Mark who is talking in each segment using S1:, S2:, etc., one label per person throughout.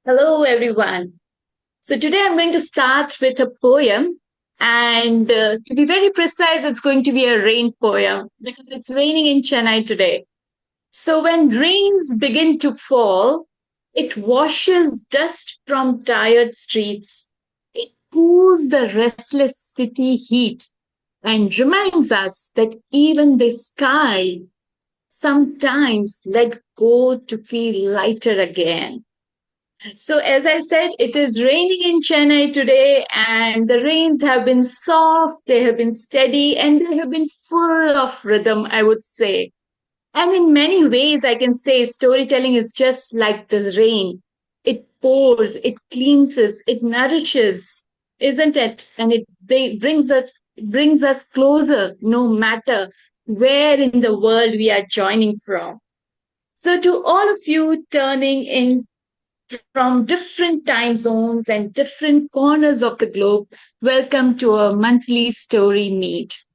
S1: Hello, everyone. So, today I'm going to start with a poem, and to be very precise, it's going to be a rain poem because it's raining in Chennai today. So, when rains begin to fall, it washes dust from tired streets, it cools the restless city heat, and reminds us that even the sky sometimes let go to feel lighter again. So, as I said, it is raining in Chennai today, and the rains have been soft, they have been steady, and they have been full of rhythm, I would say. And in many ways, I can say storytelling is just like the rain. It pours, it cleanses, it nourishes, isn't it? And brings us closer, no matter where in the world we are joining from. So, to all of you turning in from different time zones and different corners of the globe, welcome to our monthly story meet.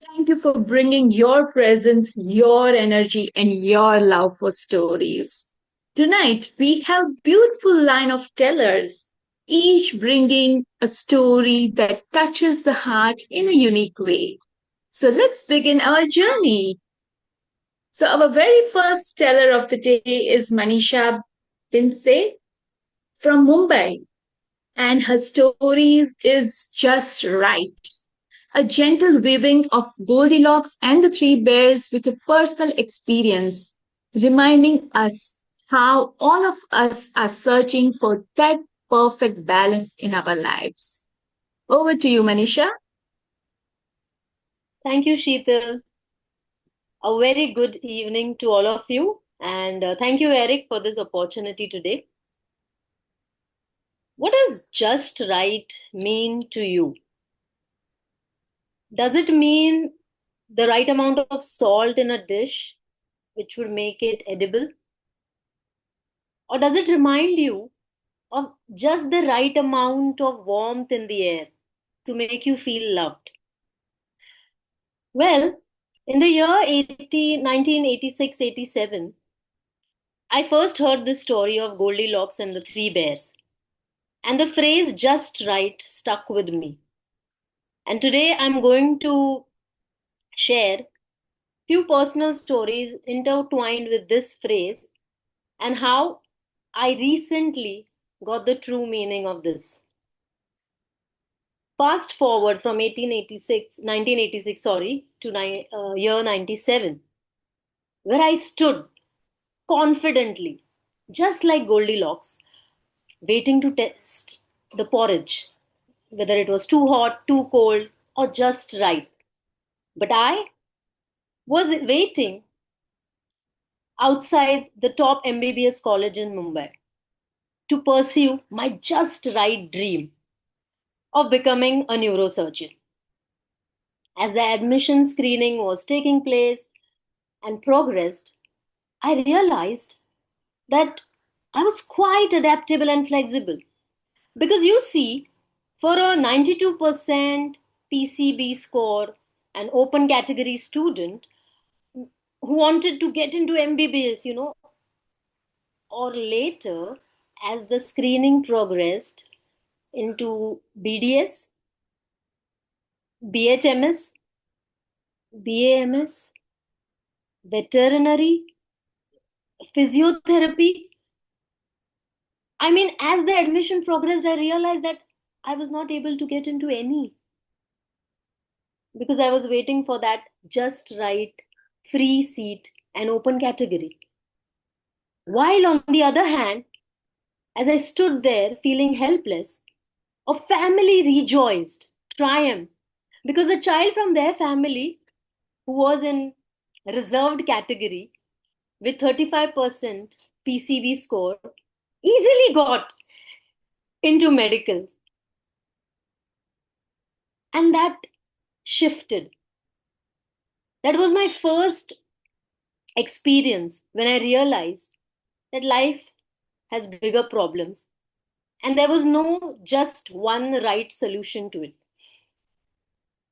S1: Thank you for bringing your presence, your energy, and your love for stories. Tonight, we have beautiful line of tellers, each bringing a story that touches the heart in a unique way. So let's begin our journey. So our very first teller of the day is Manisha Bhise from Mumbai. And her story is just right. A gentle weaving of Goldilocks and the Three Bears with a personal experience, reminding us how all of us are searching for that perfect balance in our lives. Over to you, Manisha.
S2: Thank you, Sheettal. A very good evening to all of you. And thank you, Eric, for this opportunity today. What does just right mean to you? Does it mean the right amount of salt in a dish, which would make it edible? Or does it remind you of just the right amount of warmth in the air to make you feel loved? Well, in the year 1986-87, I first heard the story of Goldilocks and the Three Bears. And the phrase just right stuck with me. And today I'm going to share few personal stories intertwined with this phrase and how I recently got the true meaning of this. Fast forward from 1986, sorry, to year 97, where I stood confidently, just like Goldilocks, waiting to test the porridge, whether it was too hot, too cold, or just right. But I was waiting outside the top MBBS college in Mumbai to pursue my just right dream of becoming a neurosurgeon. As the admission screening was taking place and progressed, I realized that I was quite adaptable and flexible. Because you see, for a 92% PCB score, an open category student who wanted to get into MBBS, or later, as the screening progressed into BDS, BHMS, BAMS, veterinary, physiotherapy. I mean, as the admission progressed, I realized that I was not able to get into any because I was waiting for that just right free seat and open category. While on the other hand, as I stood there feeling helpless, a family rejoiced, triumphed, because a child from their family who was in reserved category with 35% PCV score easily got into medicals. And that shifted. That was my first experience when I realized that life has bigger problems and there was no just one right solution to it.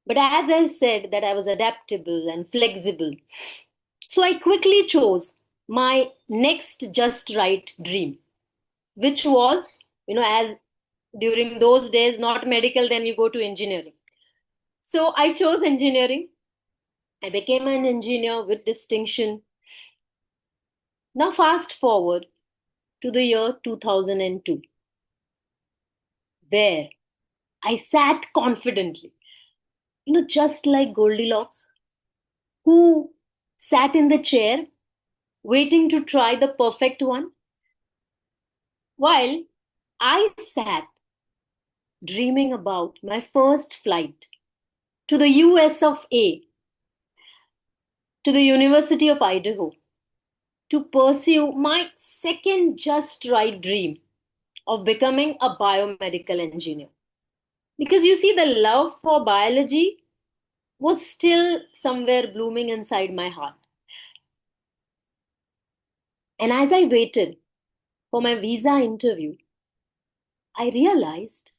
S2: But as I said, that I was adaptable and flexible. So I quickly chose my next just right dream. which was, as during those days, not medical, then you go to engineering. So I chose engineering. I became an engineer with distinction. Now, fast forward to the year 2002, where I sat confidently, just like Goldilocks, who sat in the chair waiting to try the perfect one, while I sat dreaming about my first flight to the US of A, to the University of Idaho, to pursue my second just right dream of becoming a biomedical engineer. Because you see, the love for biology was still somewhere blooming inside my heart. And as I waited for my visa interview, I realized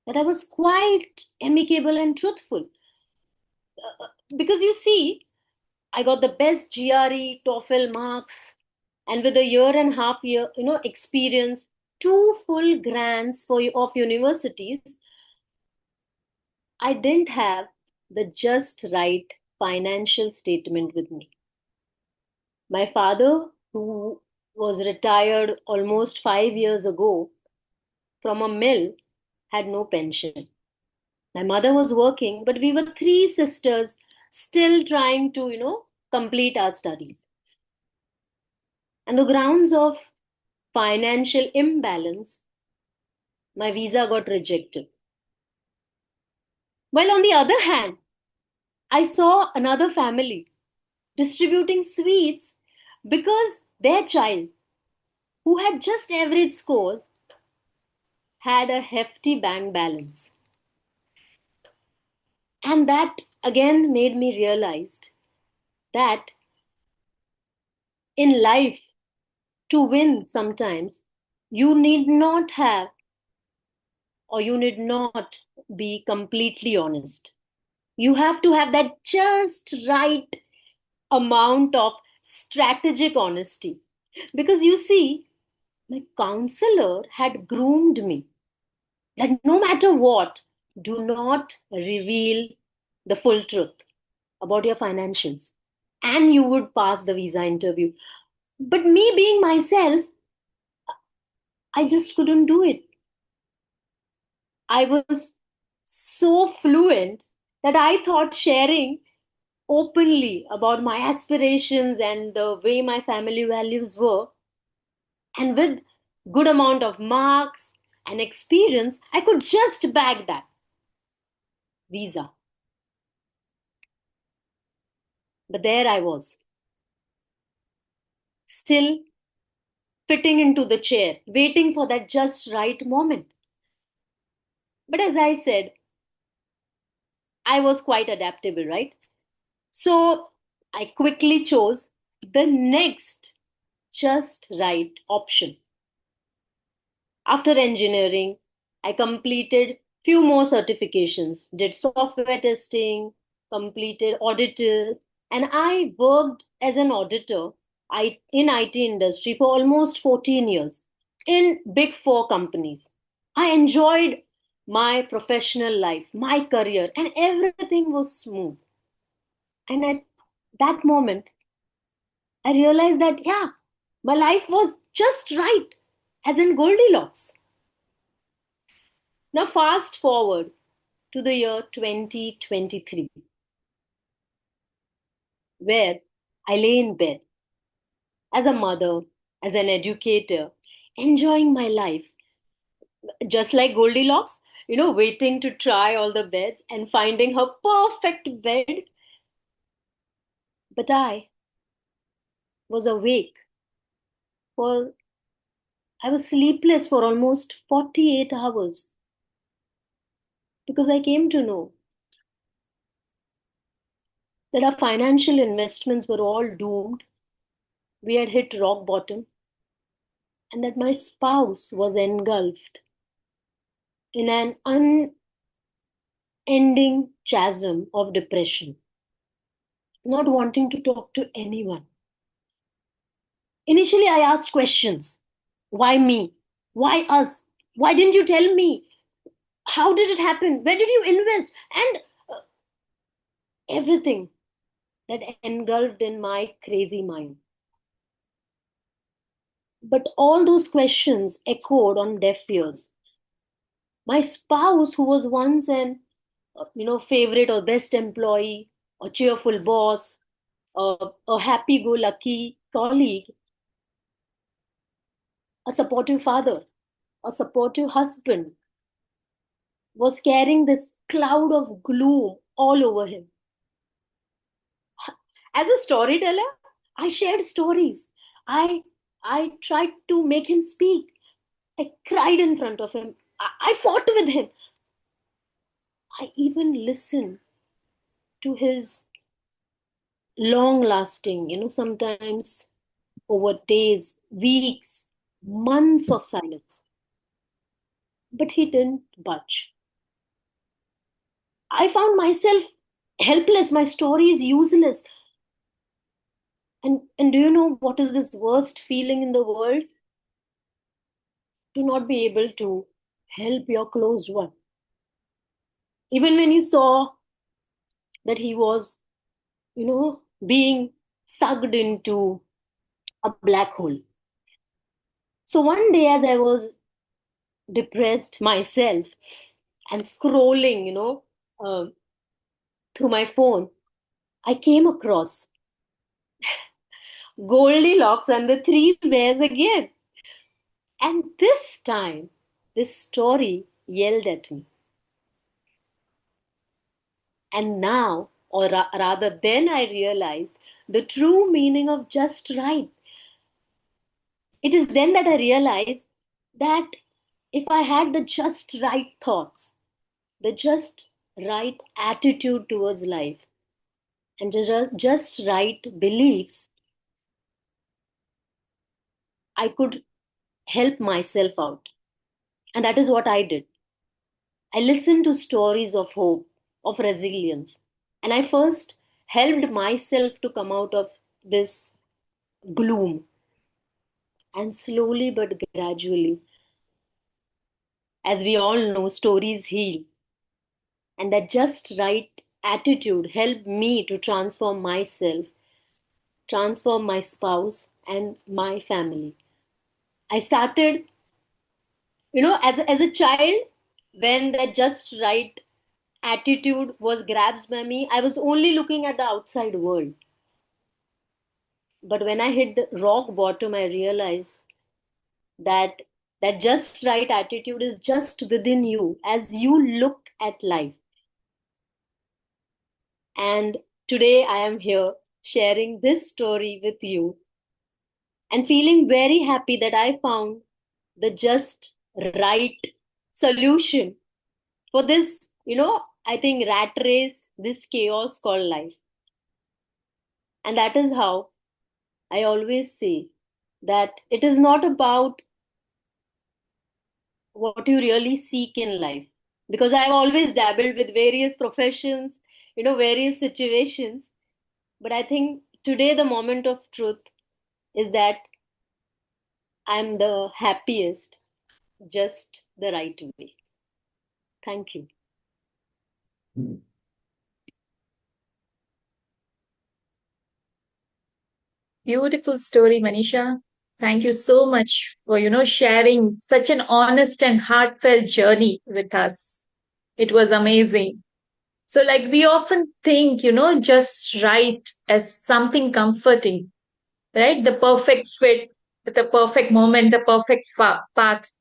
S2: that I was quite amicable and truthful. Because you see, I got the best GRE, TOEFL marks, and with a year and a half year, experience, two full grants of universities, I didn't have the just right financial statement with me. My father, who was retired almost 5 years ago from a mill, had no pension. My mother was working, but we were three sisters still trying to, complete our studies. And the grounds of financial imbalance, my visa got rejected. While on the other hand, I saw another family distributing sweets because their child, who had just average scores, had a hefty bank balance. And that again made me realize that in life, to win sometimes, you need not have or you need not be completely honest. You have to have that just right amount of strategic honesty. Because you see, my counselor had groomed me that no matter what, do not reveal the full truth about your financials, and you would pass the visa interview. But me being myself, I just couldn't do it. I was so fluent that I thought sharing openly about my aspirations and the way my family values were, and with good amount of marks and experience, I could just bag that visa. But there I was, still fitting into the chair, waiting for that just right moment. But as I said, I was quite adaptable, right? So I quickly chose the next just right option. After engineering, I completed few more certifications, did software testing, completed auditor, and I worked as an auditor in IT industry for almost 14 years in big four companies. I enjoyed my professional life, my career, and everything was smooth. And at that moment, I realized that, yeah, my life was just right, as in Goldilocks. Now, fast forward to the year 2023, where I lay in bed as a mother, as an educator, enjoying my life, just like Goldilocks, waiting to try all the beds and finding her perfect bed. But I was awake for, I was sleepless for almost 48 hours because I came to know that our financial investments were all doomed. We had hit rock bottom, and that my spouse was engulfed in an unending chasm of depression, not wanting to talk to anyone. Initially, I asked questions. Why me? Why us? Why didn't you tell me? How did it happen? Where did you invest? And everything that engulfed in my crazy mind. But all those questions echoed on deaf ears. My spouse, who was once an favorite or best employee, a cheerful boss, a happy-go-lucky colleague, a supportive father, a supportive husband, was carrying this cloud of gloom all over him. As a storyteller, I shared stories. I i tried to make him speak. I cried in front of him. I fought with him. I even listened to his long lasting, sometimes over days, weeks, months of silence. But he didn't budge. I found myself helpless. My story is useless. And do you know what is this worst feeling in the world? To not be able to help your close one. Even when you saw that he was, being sucked into a black hole. So one day, as I was depressed myself and scrolling, uh, through my phone, I came across Goldilocks and the Three Bears again. And this time, this story yelled at me. And now, or rather, then I realized the true meaning of just right. It is then that I realized that if I had the just right thoughts, the just right attitude towards life, and the just right beliefs, I could help myself out. And that is what I did. I listened to stories of hope, of resilience, and I first helped myself to come out of this gloom. And slowly but gradually, as we all know, stories heal. And that just right attitude helped me to transform myself, transform my spouse, and my family. I started, as a child, when that just right attitude was grasped by me, I was only looking at the outside world. But when I hit the rock bottom, I realized that that just right attitude is just within you as you look at life. And today I am here sharing this story with you and feeling very happy that I found the just right solution for this, I think rat race, this chaos called life. And that is how I always say that it is not about what you really seek in life. Because I've always dabbled with various professions, various situations. But I think today the moment of truth is that I'm the happiest just the right way. Thank you.
S1: Beautiful story, Manisha. Thank you so much for, sharing such an honest and heartfelt journey with us. It was amazing. So, like, we often think, just right as something comforting, right? The perfect fit, the perfect moment, the perfect path.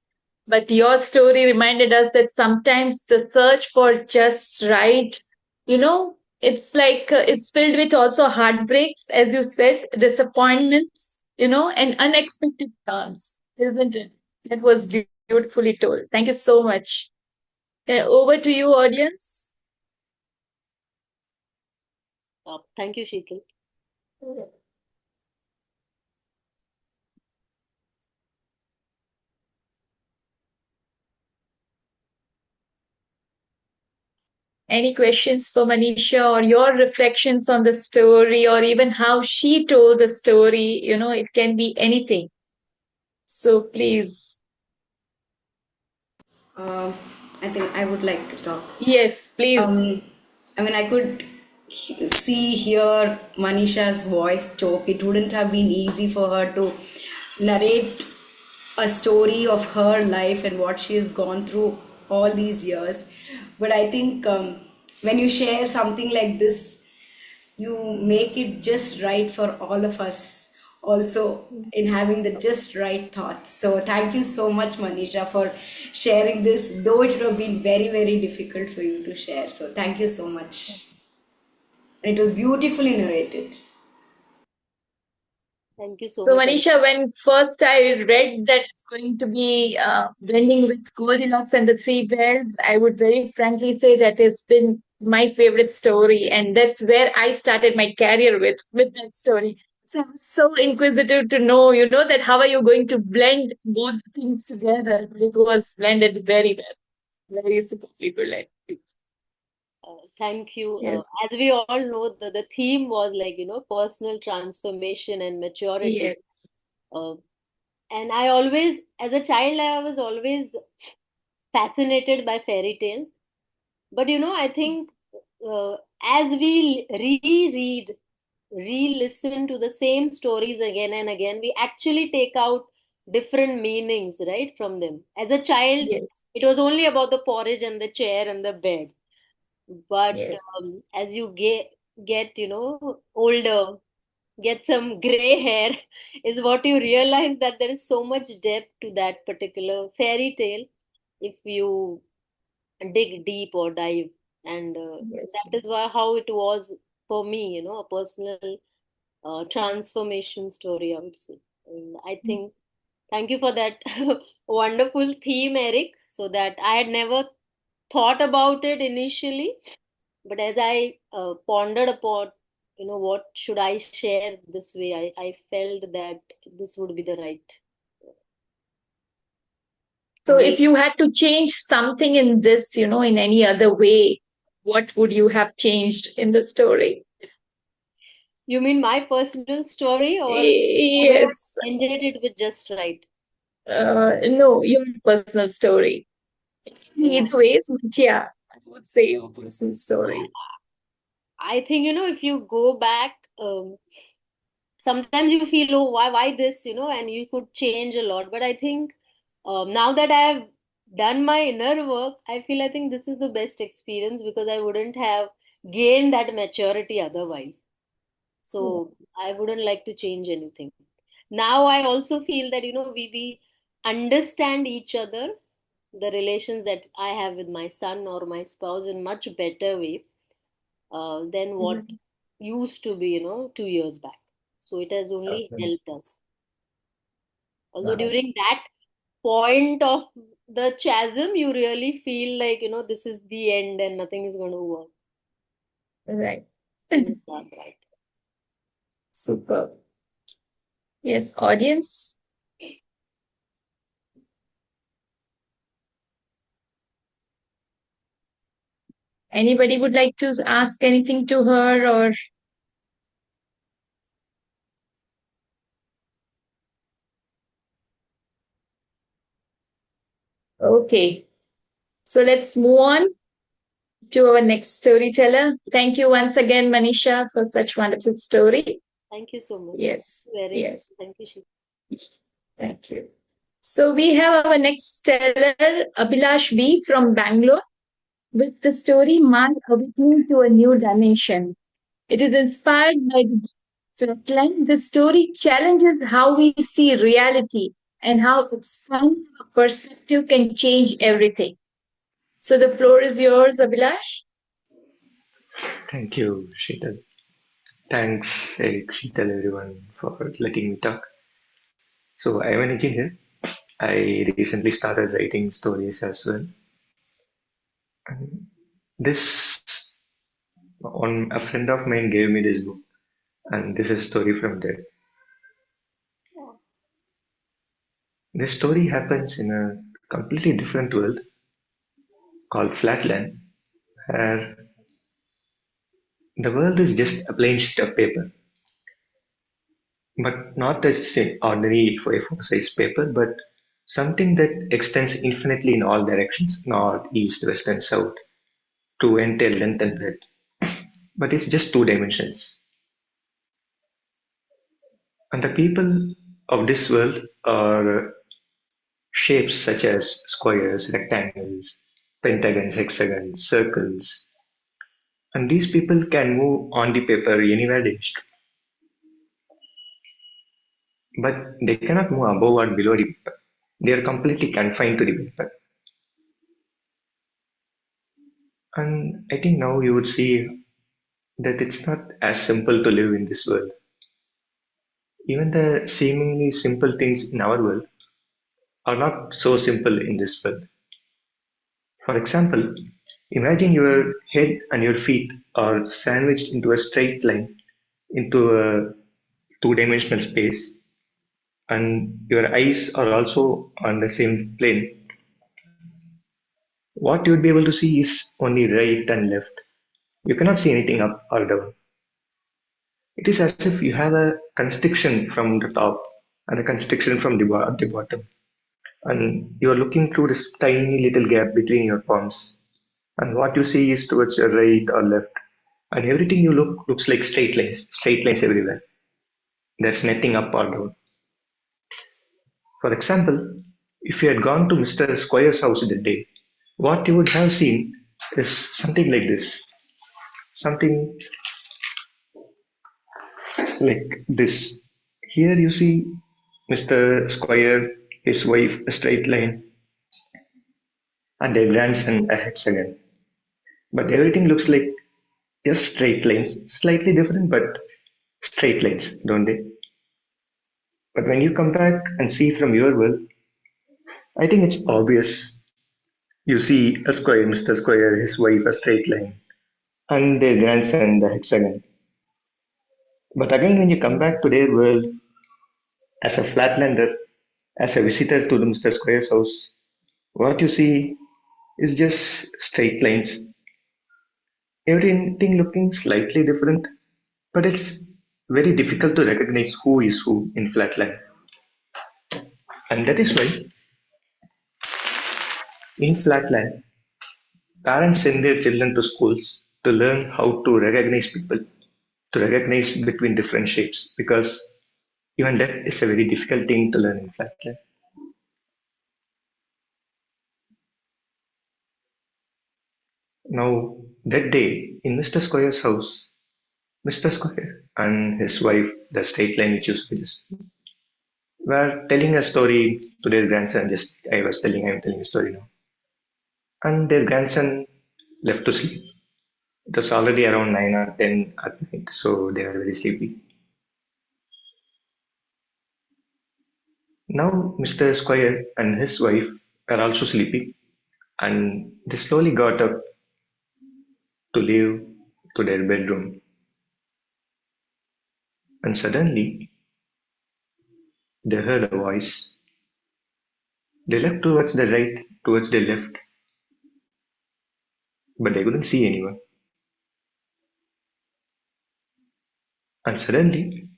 S1: But your story reminded us that sometimes the search for just right, it's like it's filled with also heartbreaks, as you said, disappointments, and unexpected turns, isn't it? That was beautifully told. Thank you so much. Over to you, audience.
S2: Thank you, Sheetal.
S1: Any questions for Manisha or your reflections on the story or even how she told the story? It can be anything. So please.
S3: Uh, I think I would like to talk.
S1: Yes, please.
S3: Um, I mean, I could see, hear Manisha's voice choke. It wouldn't have been easy for her to narrate a story of her life and what she has gone through all these years. But I think when you share something like this, you make it just right for all of us also in having the just right thoughts. So thank you so much, Manisha, for sharing this, though it would have been very, very difficult for you to share. So thank you so much. It was beautifully narrated.
S2: Thank you so
S1: So,
S2: much, Abhi.
S1: Manisha, when first I read that it's going to be blending with Goldilocks and the Three Bears, I would very frankly say that it's been my favorite story, and that's where I started my career with that story. So I'm so inquisitive to know, that how are you going to blend both things together? It was blended very well, very superbly blended.
S2: Thank you. As
S1: Yes,
S2: we all know, the theme was like, personal transformation and maturity.
S1: yes,
S2: Uh, and I always, as a child, I was always fascinated by fairy tales. But I think as we reread, re-listen to the same stories again and again, we actually take out different meanings, right, from them. As a child,
S1: yes,
S2: it was only about the porridge and the chair and the bed. But
S1: yes,
S2: as you get older, get some gray hair, is what you realize that there is so much depth to that particular fairy tale if you dig deep or dive. And
S1: yes,
S2: that is why how it was for me, a personal transformation story, I would say. And I think thank you for that wonderful theme, Eric, so that I had never thought about it initially, but as I pondered upon, what should I share this way, I felt that this would be the right
S1: So
S2: way.
S1: if you had to change something in this, in any other way, what would you have changed in the story?
S2: You mean my personal story, or I would have
S1: Yes.
S2: ended it with just right?
S1: No, your personal story.
S2: Yeah.
S1: Either ways, but yeah, I would say your personal story.
S2: I think, if you go back, sometimes you feel, oh, why this, and you could change a lot. But I think now that I have done my inner work, I feel I think this is the best experience because I wouldn't have gained that maturity otherwise. So I wouldn't like to change anything. Now I also feel that, we understand each other, the relations that I have with my son or my spouse in much better way than what
S1: Mhm.
S2: used to be, 2 years back. So it has only
S1: Okay.
S2: helped us. Although
S1: Wow.
S2: during that point of the chasm, you really feel like, this is the end and nothing is going to work.
S1: Right.
S2: Things are bright.
S1: Super. Yes, audience. Anybody would like to ask anything to her or okay. So let's move on to our next storyteller. Thank you once again, Manisha, for such wonderful story.
S2: Thank you so much.
S1: Yes,
S2: Very.
S1: yes.
S2: Thank you, Sheettal.
S1: Thank you. So we have our next teller, Abhilash B from Bangalore, with the story My Awakening to a New Dimension. It is inspired by the flatline. The story challenges how we see reality and how expanding our perspective can change everything. So the floor is yours, Abhilash.
S4: Thank you, Sheetal. Thanks, Eric, Sheetal, everyone, for letting me talk. So, I'm an engineer. I recently started writing stories as well. And this one, a friend of mine gave me this book, and this is a story from there. This story happens in a completely different world called Flatland, where the world is just a plain sheet of paper, but not a ordinary A4 size paper, but something that extends infinitely in all directions, north, east, west, and south, to entire length and breadth. But it's just two dimensions. And the people of this world are shapes such as squares, rectangles, pentagons, hexagons, circles, and these people can move on the paper anywhere they wish to, but they cannot move above or below the paper. They are completely confined to the paper. And I think now you would see that it's not as simple to live in this world. Even the seemingly simple things in our world are not so simple in this world. For example, imagine your head and your feet are sandwiched into a straight line into a two-dimensional space, and your eyes are also on the same plane. What you would be able to see is only right and left. You cannot see anything up or down. It is as if you have a constriction from the top and a constriction from the bottom, and you are looking through this tiny little gap between your palms, and what you see is towards your right or left, and everything you looks like straight lines everywhere. There's nothing up or down. For example, if you had gone to Mr. Square's house that day, what you would have seen is something like this. Something like this. Here you see Mr. Square, his wife, a straight line, and their grandson, a hexagon. But everything looks like just straight lines, slightly different, but straight lines, don't they? But when you come back and see from your world, I think it's obvious. You see a square, Mr. Square, his wife, a straight line, and their grandson, the hexagon. But again, when you come back to their world as a flatlander, as a visitor to the Mr. Square's house, what you see is just straight lines. Everything looking slightly different, but it's very difficult to recognize who is who in flatland. And that is why in flatland, parents send their children to schools to learn how to recognize people, to recognize between different shapes, because even that is a very difficult thing to learn in flatland. Now, that day in Mr. Square's house, Mr. Square and his wife, the straight line which you suggested, were telling a story to their grandson. Just I'm telling a story now. And their grandson left to sleep. It was already around 9 or 10 at night, so they were very sleepy. Now, Mr. Squire and his wife were also sleepy, and they slowly got up to leave to their bedroom. And suddenly, they heard a voice. They looked towards the right, towards the left, but they couldn't see anyone. And suddenly,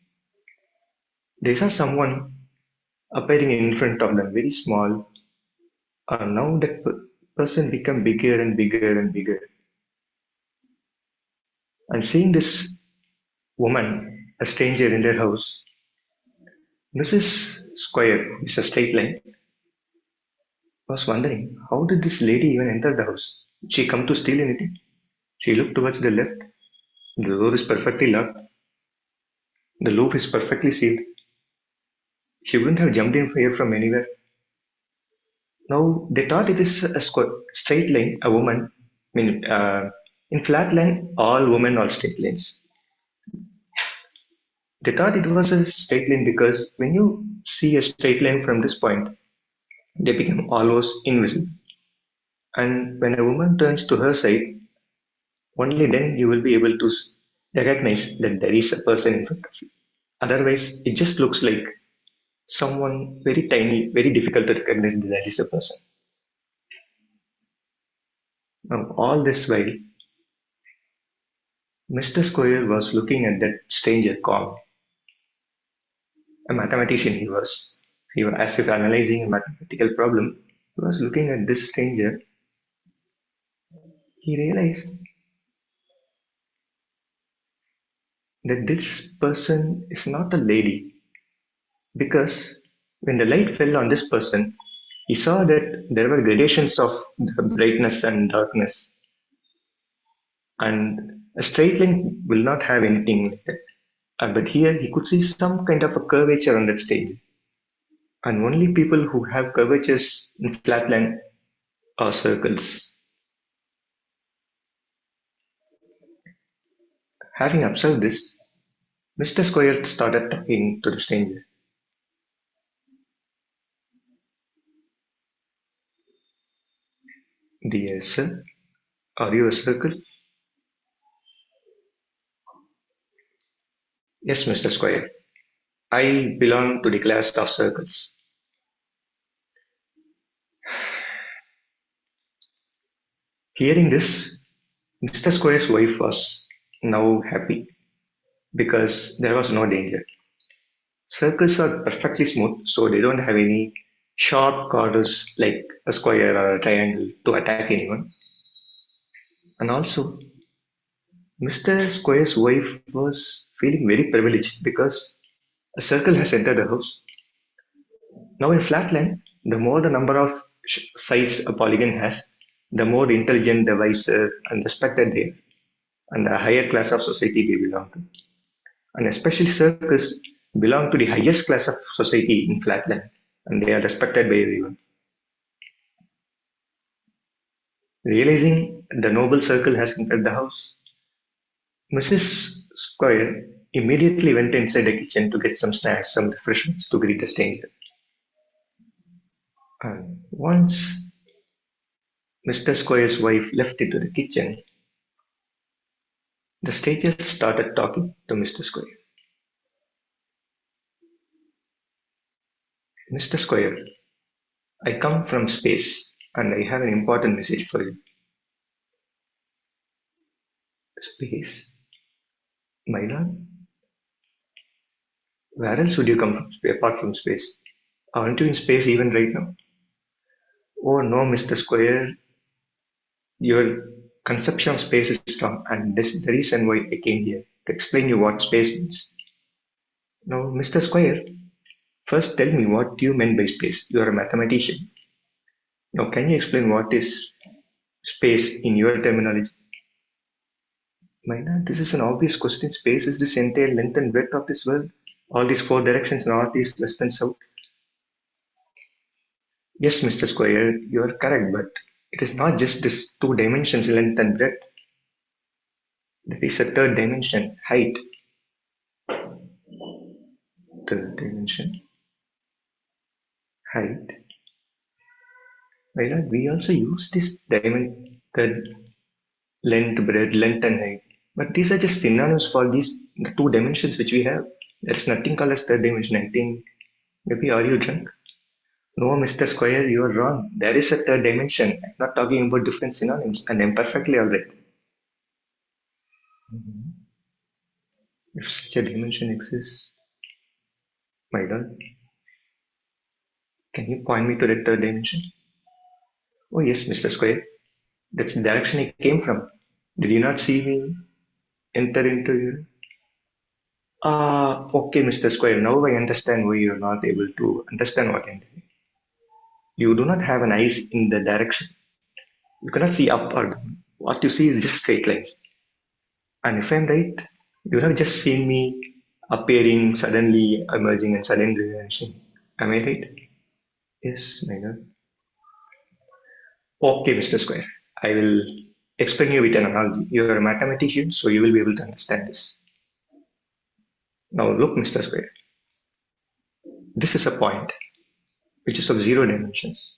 S4: they saw someone appearing in front of them, very small. And now that person became bigger and bigger and bigger. And seeing this woman, a stranger in their house, Mrs. Squire, who is a straight line, was wondering how did this lady even enter the house? Did she come to steal anything? She looked towards the left. The door is perfectly locked. The roof is perfectly sealed. She wouldn't have jumped in here from anywhere. Now they thought it is a straight line, a woman. In flat line, all women are straight lines. They thought it was a straight line because when you see a straight line from this point, they become almost invisible. And when a woman turns to her side, only then you will be able to recognize that there is a person in front of you. Otherwise, it just looks like someone very tiny, very difficult to recognize that there is a person. Now, all this while, Mr. Squire was looking at that stranger calm. A mathematician he was. As if analyzing a mathematical problem, he was looking at this stranger. He realized that this person is not a lady because when the light fell on this person, he saw that there were gradations of the brightness and darkness, and a straight line will not have anything like that. But here he could see some kind of a curvature on that stage, and only people who have curvatures in flatland are circles. Having observed this, Mr. Square started talking to the stranger. Dear sir, are you a circle? Yes, Mr. Square. I belong to the class of circles. Hearing this, Mr. Square's wife was now happy because there was no danger. Circles are perfectly smooth, so they don't have any sharp corners like a square or a triangle to attack anyone. And also, Mr. Square's wife was feeling very privileged because a circle has entered the house. Now, in flatland, the more the number of sides a polygon has, the more intelligent, the wiser, and respected they are, and the higher class of society they belong to. And especially circles belong to the highest class of society in flatland, and they are respected by everyone. Realizing the noble circle has entered the house, Mrs. Square immediately went inside the kitchen to get some snacks, some refreshments to greet the stranger. And once Mr. Square's wife left into the kitchen, the stranger started talking to Mr. Square. Mr. Square, I come from space and I have an important message for you. Space? My lord? Where else would you come from apart from space? Aren't you in space even right now? Oh no, Mr. Square, your conception of space is wrong, and this is the reason why I came here to explain you what space means. Now, Mr. Square, first tell me what you meant by space. You are a mathematician. Now, can you explain what is space in your terminology? My lord, this is an obvious question. Space is this entire length and breadth of this world. All these four directions, north, east, west, and south. Yes, Mr. Square, you are correct, but it is not just this two dimensions, length and breadth. There is a third dimension, height. Third dimension, height. Well, we also use this dimension, the length, breadth, length, and height. But these are just synonyms for these the two dimensions which we have. There's nothing called as third dimension. I think maybe are you drunk? No, Mr. Square, you are wrong. There is a third dimension. I'm not talking about different synonyms, and I'm perfectly alright. If such a dimension exists, my lord, can you point me to that third dimension? Oh yes, Mr. Square. That's the direction I came from. Did you not see me enter into you? Okay, Mr. Square. Now I understand why you're not able to understand what I'm doing. You do not have an eyes in the direction. You cannot see up or down. What you see is just straight lines. And if I'm right, you have just seen me appearing, suddenly emerging, and suddenly vanishing. Am I right? Yes, my lord. Okay, Mr. Square. I will explain you with an analogy. You are a mathematician, so you will be able to understand this. Now look, Mr. Square. This is a point which is of zero dimensions.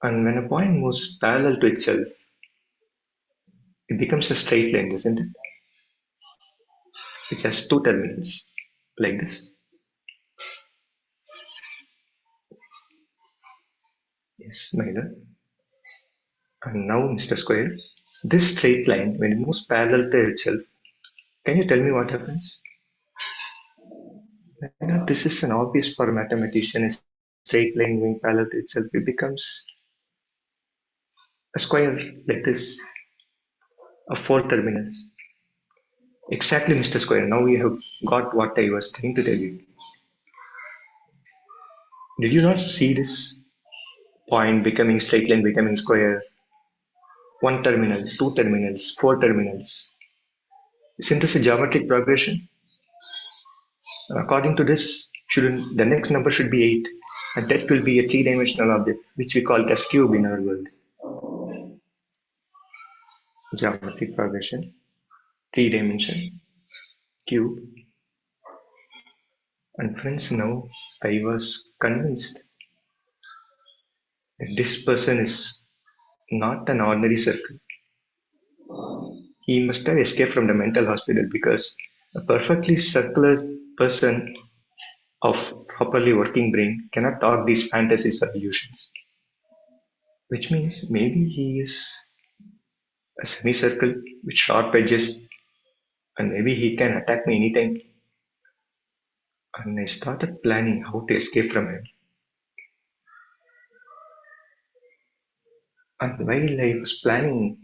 S4: And when a point moves parallel to itself, it becomes a straight line, isn't it? Which has two terminals, like this. Yes, my lord. And now, Mr. Square, this straight line, when it moves parallel to itself, can you tell me what happens? This is an obvious for a mathematician. A straight line going parallel to itself, it becomes a square like this of four terminals. Exactly, Mr. Square. Now we have got what I was trying to tell you. Did you not see this point becoming straight line, becoming square? One terminal, two terminals, four terminals. Isn't this a geometric progression? According to this, shouldn't the next number should be 8, and that will be a three-dimensional object, which we call as cube in our world. Geometric progression, three dimension, cube. And friends, now I was convinced that this person is not an ordinary circle. He must have escaped from the mental hospital, because a perfectly circular person of properly working brain cannot talk these fantasies or illusions. Which means maybe he is a semicircle with sharp edges, and maybe he can attack me anytime. And I started planning how to escape from him. And while I was planning,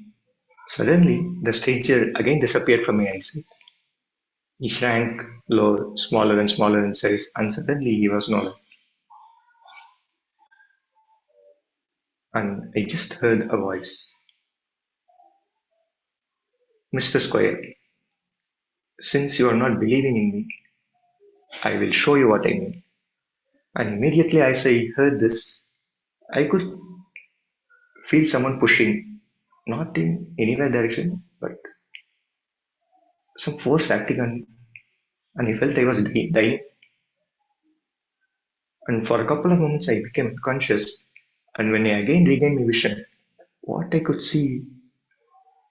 S4: suddenly the stranger again disappeared from my eyesight. He shrank low, smaller and smaller in size, and suddenly he was nowhere. And I just heard a voice. Mr. Square, since you are not believing in me, I will show you what I mean. And immediately as I heard this, I could feel someone pushing, not in anywhere direction, but some force acting on me. And I felt I was dying. And for a couple of moments I became unconscious. And when I again regained my vision, what I could see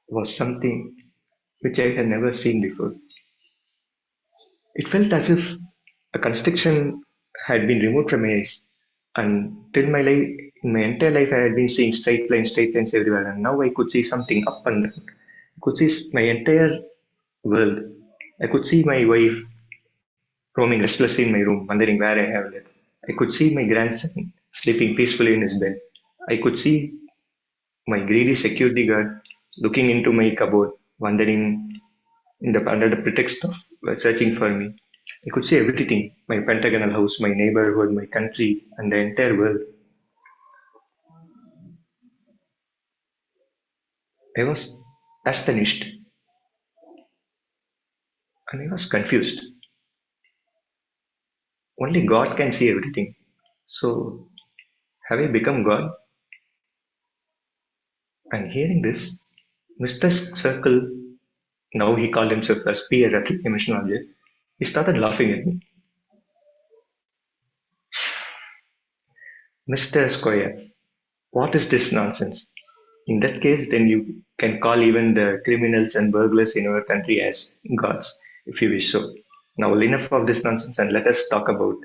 S4: was something which I had never seen before. It felt as if a constriction had been removed from my eyes. And till my life, in my entire life, I had been seeing straight lines everywhere. And now I could see something up and down. I could see my entire world. I could see my wife roaming restlessly in my room, wondering where I have lived. I could see my grandson sleeping peacefully in his bed. I could see my greedy security guard looking into my cupboard, wondering under the pretext of searching for me. I could see everything: my pentagonal house, my neighborhood, my country, and the entire world. I was astonished, and I was confused. Only God can see everything. So, have I become God? And hearing this, Mr. Circle, now he called himself a spear, a three-dimensional object, he started laughing at me. Mr. Square, what is this nonsense? In that case, then you can call even the criminals and burglars in our country as gods, if you wish so. Now, enough of this nonsense, and let us talk about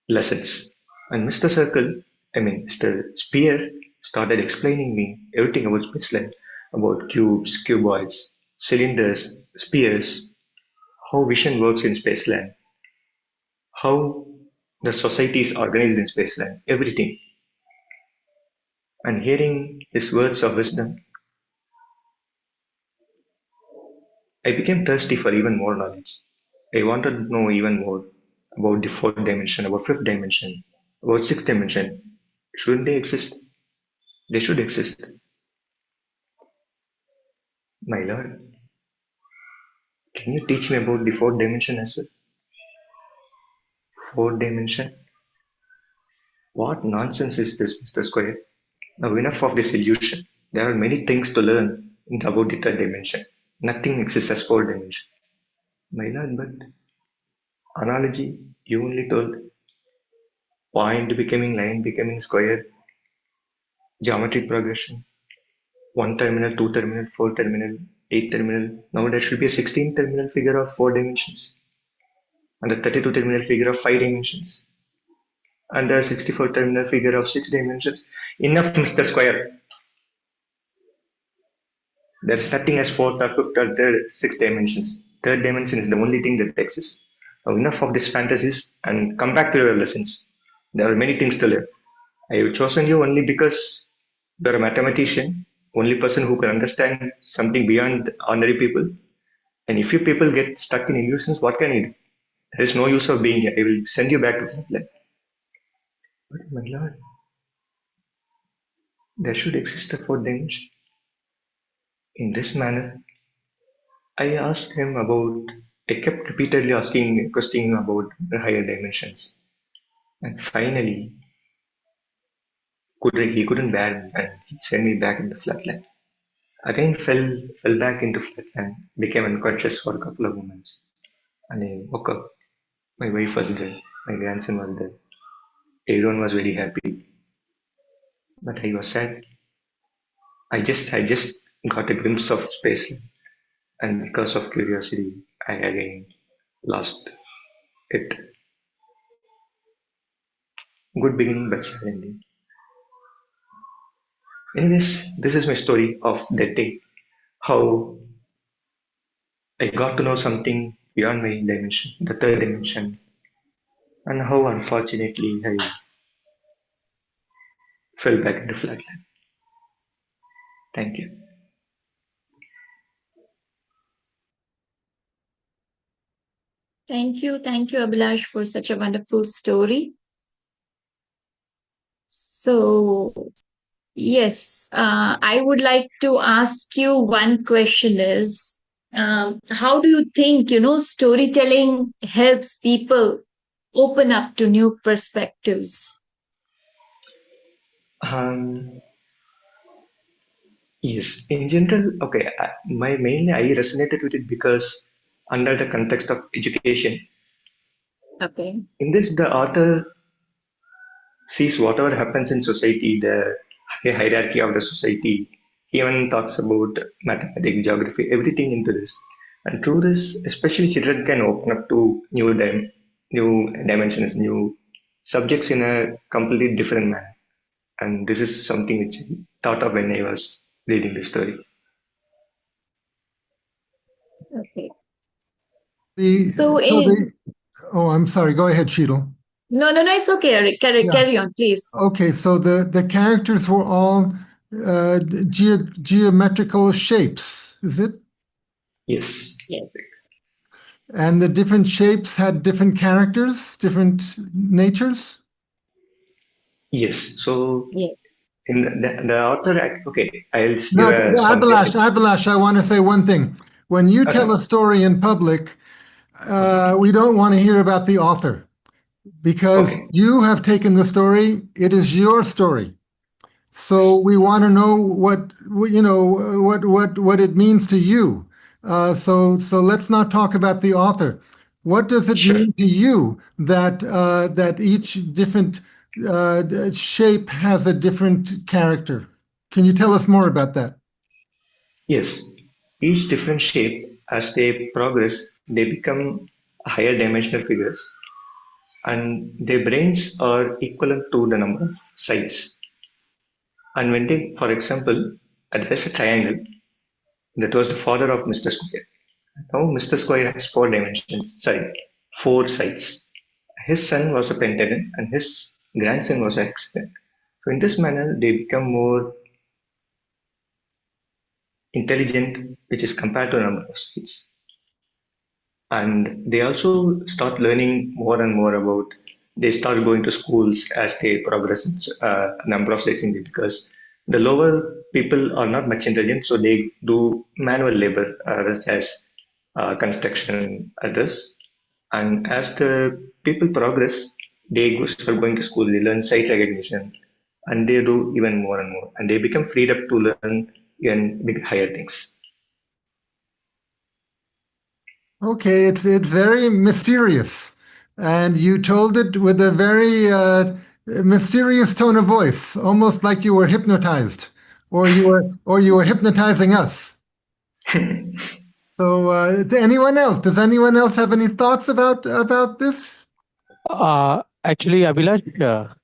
S4: lessons. And Mr. Circle, I mean Mr. Spear, started explaining me everything about spaceline, about cubes, cuboids, cylinders, spheres, how vision works in spaceland, how the society is organized in spaceland, everything. And hearing his words of wisdom, I became thirsty for even more knowledge. I wanted to know even more about the fourth dimension, about fifth dimension, about sixth dimension. Shouldn't they exist? They should exist. My lord, can you teach me about the fourth dimension as well? Fourth dimension? What nonsense is this, Mr. Square? Now enough of this illusion. There are many things to learn about the third dimension. Nothing exists as fourth dimension. My lord, but analogy, you only told point becoming line becoming square, geometric progression, one terminal, two terminal, four terminal, eight terminal. Now there should be a 16 terminal figure of four dimensions and a 32 terminal figure of five dimensions and a 64 terminal figure of six dimensions. Enough, Mr. Square. There's nothing as fourth or fifth or third, six dimensions. Third dimension is the only thing that exists. Now, enough of these fantasies and come back to your lessons. There are many things to learn. I have chosen you only because you're a mathematician, only person who can understand something beyond ordinary people. And if you people get stuck in illusions, what can you do? There is no use of being here. I will send you back to Flatland. But my lord, there should exist a fourth dimension. In this manner, I asked him about. I kept repeatedly questioning him about the higher dimensions, and finally, he couldn't bear me, and he sent me back into flatland. Again, fell back into flatland, became unconscious for a couple of moments, and I woke up. My wife was there, my grandson was there. Everyone was very happy, but I was sad. I just got a glimpse of space, and because of curiosity, I again lost it. Good beginning, but sad ending. Anyways, this is my story of that day. How I got to know something beyond my dimension, the third dimension, and how unfortunately I fell back into flatland. Thank you.
S1: Thank you, Abhilash, for such a wonderful story. So, yes, I would like to ask you one question is, how do you think, storytelling helps people open up to new perspectives?
S4: Um, yes, in general, okay, my mainly I resonated with it because under the context of education,
S1: Okay.
S4: in this the author sees whatever happens in society, the hierarchy of the society. He even talks about mathematics, geography, everything into this. And through this, especially children can open up to new dimensions, new subjects in a completely different manner. And this is something which I thought of when I was reading the story.
S1: Okay.
S5: The
S1: So,
S5: so the oh, I'm sorry. Go ahead, Sheetal.
S1: no, it's okay, Eric.
S5: Yeah.
S1: Carry on, please.
S5: Okay. So the characters were all geometrical shapes, is it?
S4: Yes.
S1: Yes.
S5: And the different shapes had different characters, different natures.
S4: Yes. So
S1: Yes.
S4: in the author, okay, I'll give
S5: No,
S4: a summary.
S5: Abhilash, I want to say one thing. When you tell
S4: Okay.
S5: a story in public,
S4: Okay.
S5: we don't want to hear about the author because
S4: Okay.
S5: you have taken the story. It is your story. So we want to know what it means to you. So let's not talk about the author. What does it
S4: Sure.
S5: mean to you that that each different shape has a different character? Can you tell us more about that?
S4: Yes, each different shape, as they progress, they become higher dimensional figures, and their brains are equivalent to the number of sides. And when they, for example, there's a triangle that was the father of Mr. Square. Now Mr. Square has four dimensions, sorry, four sides. His son was a pentagon, and his grandson was a hexagon. So in this manner, they become more intelligent, which is compared to a number of sides. And they also start learning more and more about. They start going to schools as they progress in number of stages because the lower people are not much intelligent, so they do manual labor such as construction, others. And as the people progress, start going to school, they learn sight recognition, and they do even more and more, and they become freed up to learn even big higher things.
S5: Okay, it's very mysterious, and you told it with a very mysterious tone of voice, almost like you were hypnotized, or you were hypnotizing us. So, to anyone else, does anyone else have any thoughts about this?
S6: Actually, Abhilash,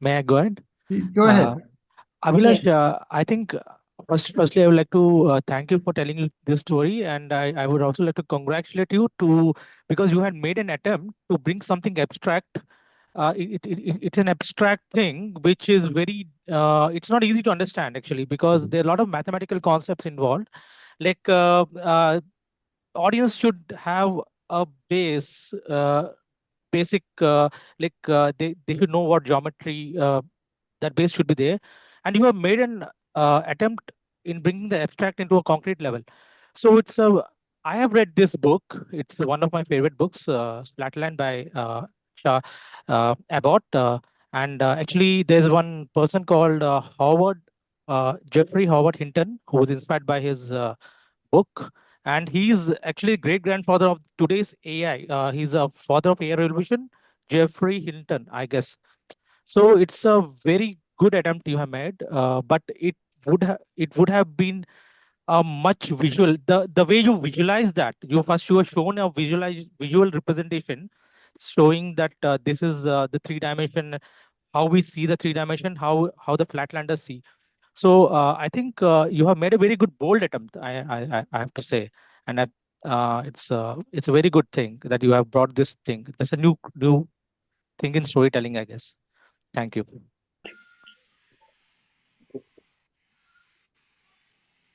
S6: may I go ahead?
S5: Go
S6: Uh,
S5: ahead.
S6: Abhilash,
S1: Yes.
S6: I think Firstly, I would like to thank you for telling this story, and I would also like to congratulate you to because you had made an attempt to bring something abstract. It's an abstract thing which is very it's not easy to understand actually because there are a lot of mathematical concepts involved. Like audience should have a basic they should know what geometry that base should be there, and you have made an attempt in bringing the abstract into a concrete level. So it's a I have read this book. It's one of my favorite books, Flatland by Shah Abbott, and actually there's one person called Howard Jeffrey Howard Hinton who was inspired by his book, and he's actually great grandfather of today's AI. He's a father of AI revolution, Jeffrey Hinton, I guess. So it's a very good attempt you have made, but it would have been a much visual. The way you visualize that, you were shown a visual representation, showing that this is the three dimension, how we see the three dimension, how the flatlanders see. So I think you have made a very good bold attempt. I have to say, and it's a very good thing that you have brought this thing. That's a new thing in storytelling, I guess. Thank you.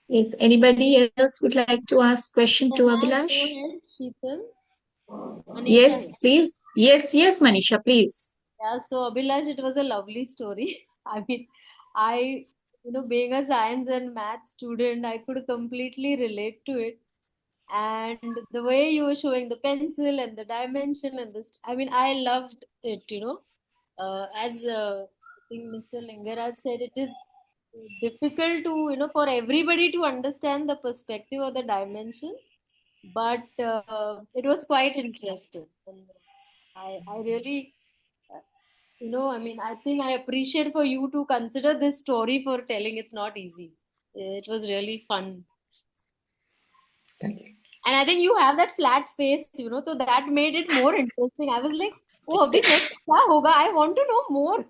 S1: Yes, anybody else would like to ask question to
S2: Can I go
S1: Abhilash?
S2: ahead, Sheetal? Manisha
S1: Yes,
S2: here.
S1: please. Yes, Manisha, please.
S2: Yeah, so Abhilash, it was a lovely story. I mean, I, being a science and math student, I could completely relate to it. And the way you were showing the pencil and the dimension and this, I mean, I loved it. As I think Mr. Lingaraj said, it is difficult to, for everybody to understand the perspective or the dimensions, but it was quite interesting. And I really, uh, I mean, I think I appreciate for you to consider this story for telling. It's not easy. It was really fun.
S4: Thank you.
S2: And I think you have that flat face, so that made it more interesting. I was like, oh, abhi next kya hoga? I want to know more.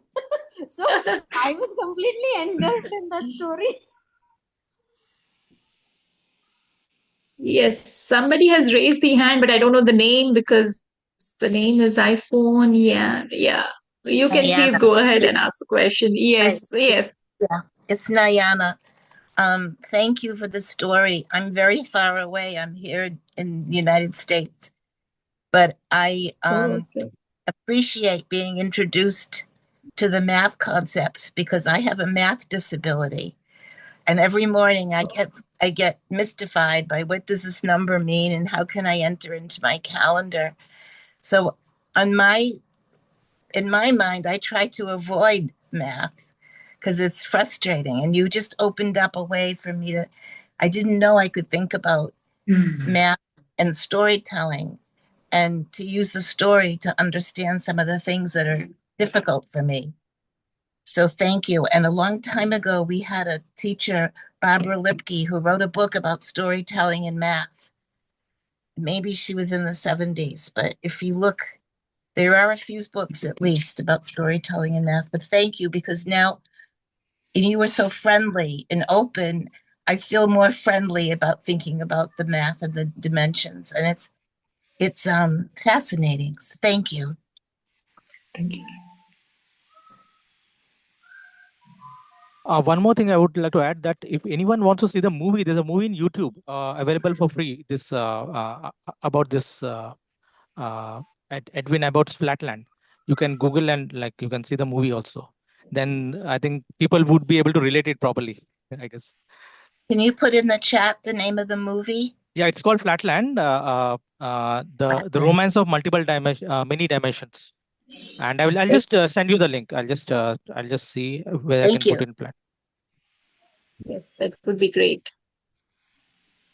S2: So I was completely engulfed in that story.
S1: Yes, somebody has raised the hand, but I don't know the name because the name is iPhone. Yeah. You can please go
S7: Nayana.
S1: ahead and ask the question.
S7: Hi.
S1: Yes.
S7: Yeah, it's Nayana. Thank you for the story. I'm very far away. I'm here in the United States, but I
S1: Oh, okay.
S7: appreciate being introduced to the math concepts because I have a math disability. And every morning I get mystified by what does this number mean and how can I enter into my calendar. So on my in my mind, I try to avoid math because it's frustrating. And you just opened up a way for me to, I didn't know I could think about math and storytelling and to use the story to understand some of the things that are difficult for me. So thank you. And a long time ago, we had a teacher, Barbara Lipke, who wrote a book about storytelling and math. Maybe she was in the 70s, but if you look, there are a few books at least about storytelling and math. But thank you because now, and you were so friendly and open. I feel more friendly about thinking about the math and the dimensions, and it's fascinating. So thank you.
S4: Thank you.
S6: One more thing I would like to add that if anyone wants to see the movie, there's a movie in YouTube available for free. This about this Edwin Abbott's Flatland. You can Google and like you can see the movie also. Then I think people would be able to relate it properly. I guess.
S7: Can you put in the chat the name of the movie?
S6: Yeah, it's called Flatland. The romance of multiple dimension, many dimensions. And I'll just send you the link. I'll just see where I
S7: Thank
S6: can put
S7: you.
S6: in plan.
S1: Yes, that would be great.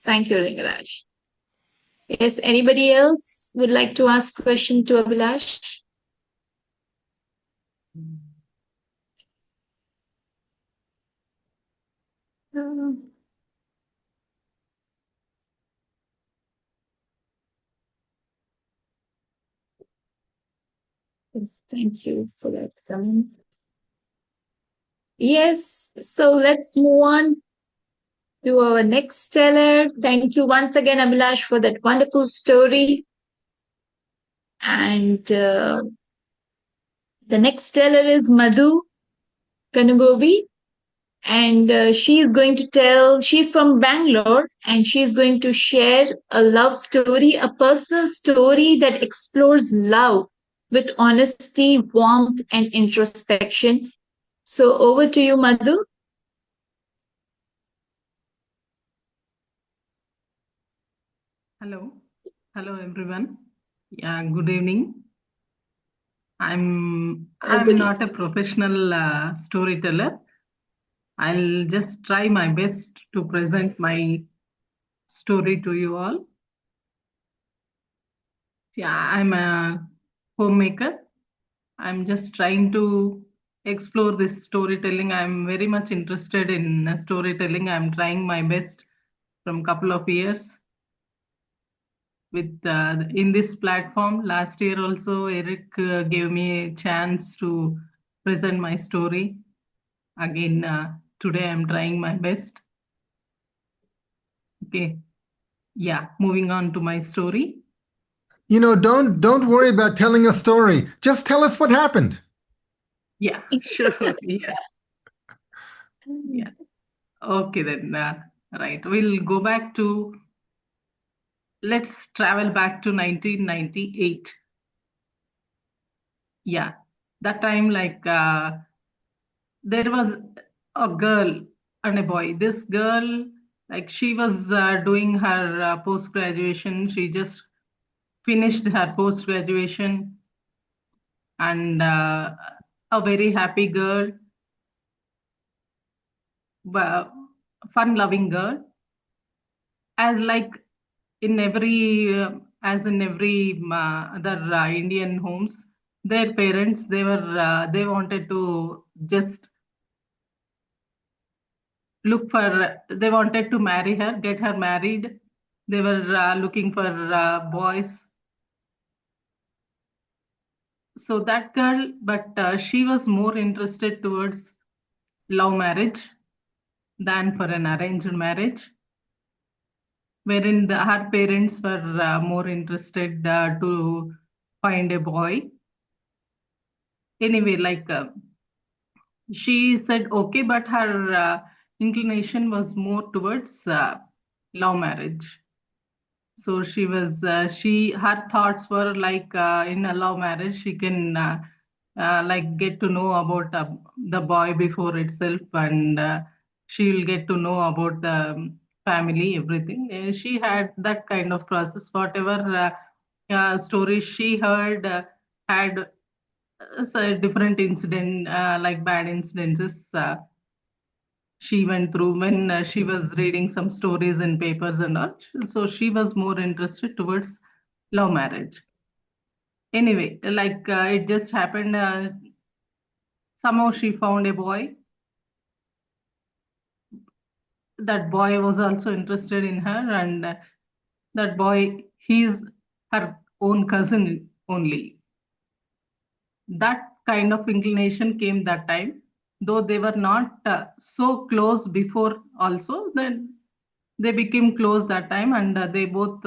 S1: Thank you, Ringaraj. Yes, anybody else would like to ask question to Abhilash? Um, yes, thank you for that comment. Yes, so let's move on To our next teller, thank you once again, Abhilash, for that wonderful story. And the next teller is Madhu Kanugobi. And she's from Bangalore, and she's going to share a love story, a personal story that explores love with honesty, warmth, and introspection. So over to you, Madhu.
S8: Hello. Hello, everyone. Yeah, good evening. I'm
S1: Good
S8: not a
S1: evening.
S8: professional storyteller. I'll just try my best to present my story to you all. Yeah, I'm a homemaker. I'm just trying to explore this storytelling. I'm very much interested in storytelling. I'm trying my best from couple of years with in this platform. Last year also, Eric gave me a chance to present my story. Again, today I'm trying my best. Okay, yeah, moving on to my story.
S5: Don't worry about telling a story. Just tell us what happened.
S8: Yeah, sure. Yeah, yeah. Okay, then. Right, we'll go back to, let's travel back to 1998. Yeah, that time, like, there was a girl and a boy. This girl, like, she was doing her post graduation. She just finished her post graduation, and a very happy girl, fun loving girl. As like in every, as in every other Indian homes, their parents, they wanted to just they wanted to marry her, get her married. They were looking for boys. So that girl, but she was more interested towards love marriage than for an arranged marriage, wherein her parents were more interested to find a boy. Anyway, like, she said okay, but her inclination was more towards love marriage. So her thoughts were like, in a love marriage, she can like get to know about the boy before itself, and she will get to know about the family, everything. She had that kind of process. Whatever stories she heard had different incident, like bad incidences. She went through when she was reading some stories in papers and all. So she was more interested towards love marriage. Anyway, like, it just happened. Somehow she found a boy. That boy was also interested in her, and that boy, he's her own cousin only. That kind of inclination came that time, though they were not so close before also. Then they became close that time, and they both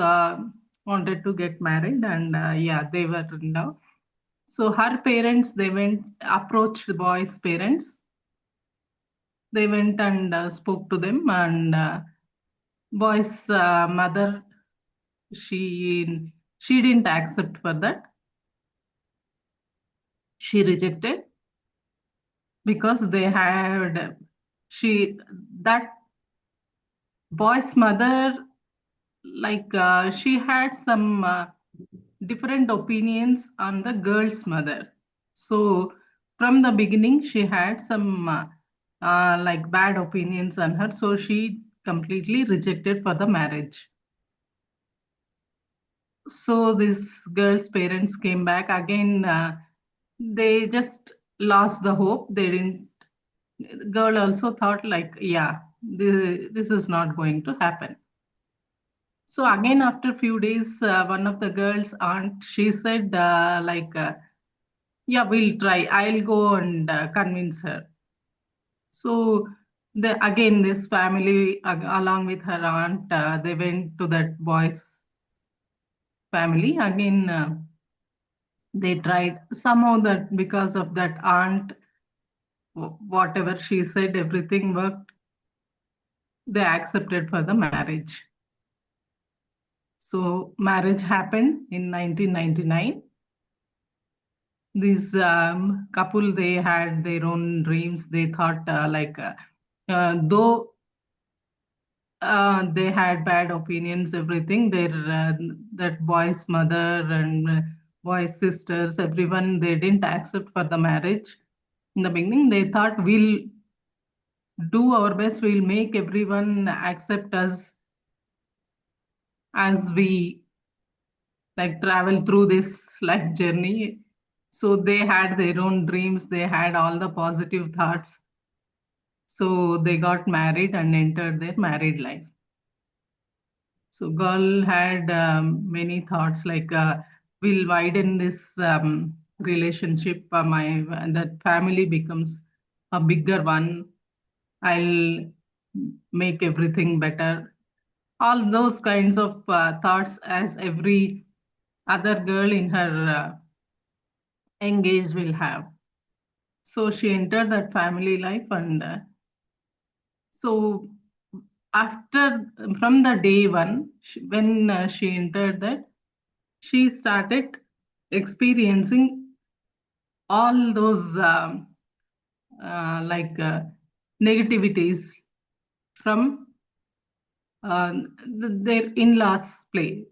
S8: wanted to get married, and yeah, they were in love. So her parents, they went, approached the boy's parents. They went and spoke to them, and boy's mother, she didn't accept for that. She rejected, because they had she that boy's mother, like, she had some different opinions on the girl's mother. So from the beginning, she had some like bad opinions on her. So she completely rejected for the marriage. So this girl's parents came back again. They just lost the hope. They didn't. The girl also thought like, yeah, this is not going to happen. So again, after a few days, one of the girls' aunt, she said, like, yeah, we'll try. I'll go and convince her. So again, this family, along with her aunt, they went to that boy's family. Again, they tried somehow that because of that aunt, whatever she said, everything worked. They accepted for the marriage. So marriage happened in 1999. This couple, they had their own dreams. They thought though they had bad opinions, everything, their that boy's mother and boy's sisters, everyone, they didn't accept for the marriage. In the beginning, they thought we'll do our best, we'll make everyone accept us as we like travel through this life journey. So they had their own dreams, they had all the positive thoughts. So they got married and entered their married life. So girl had many thoughts like, we'll widen this relationship, that family becomes a bigger one. I'll make everything better. All those kinds of thoughts as every other girl in her engaged will have. So she entered that family life, and so after, from the day one, when she entered that, she started experiencing all those negativities from their in-laws play,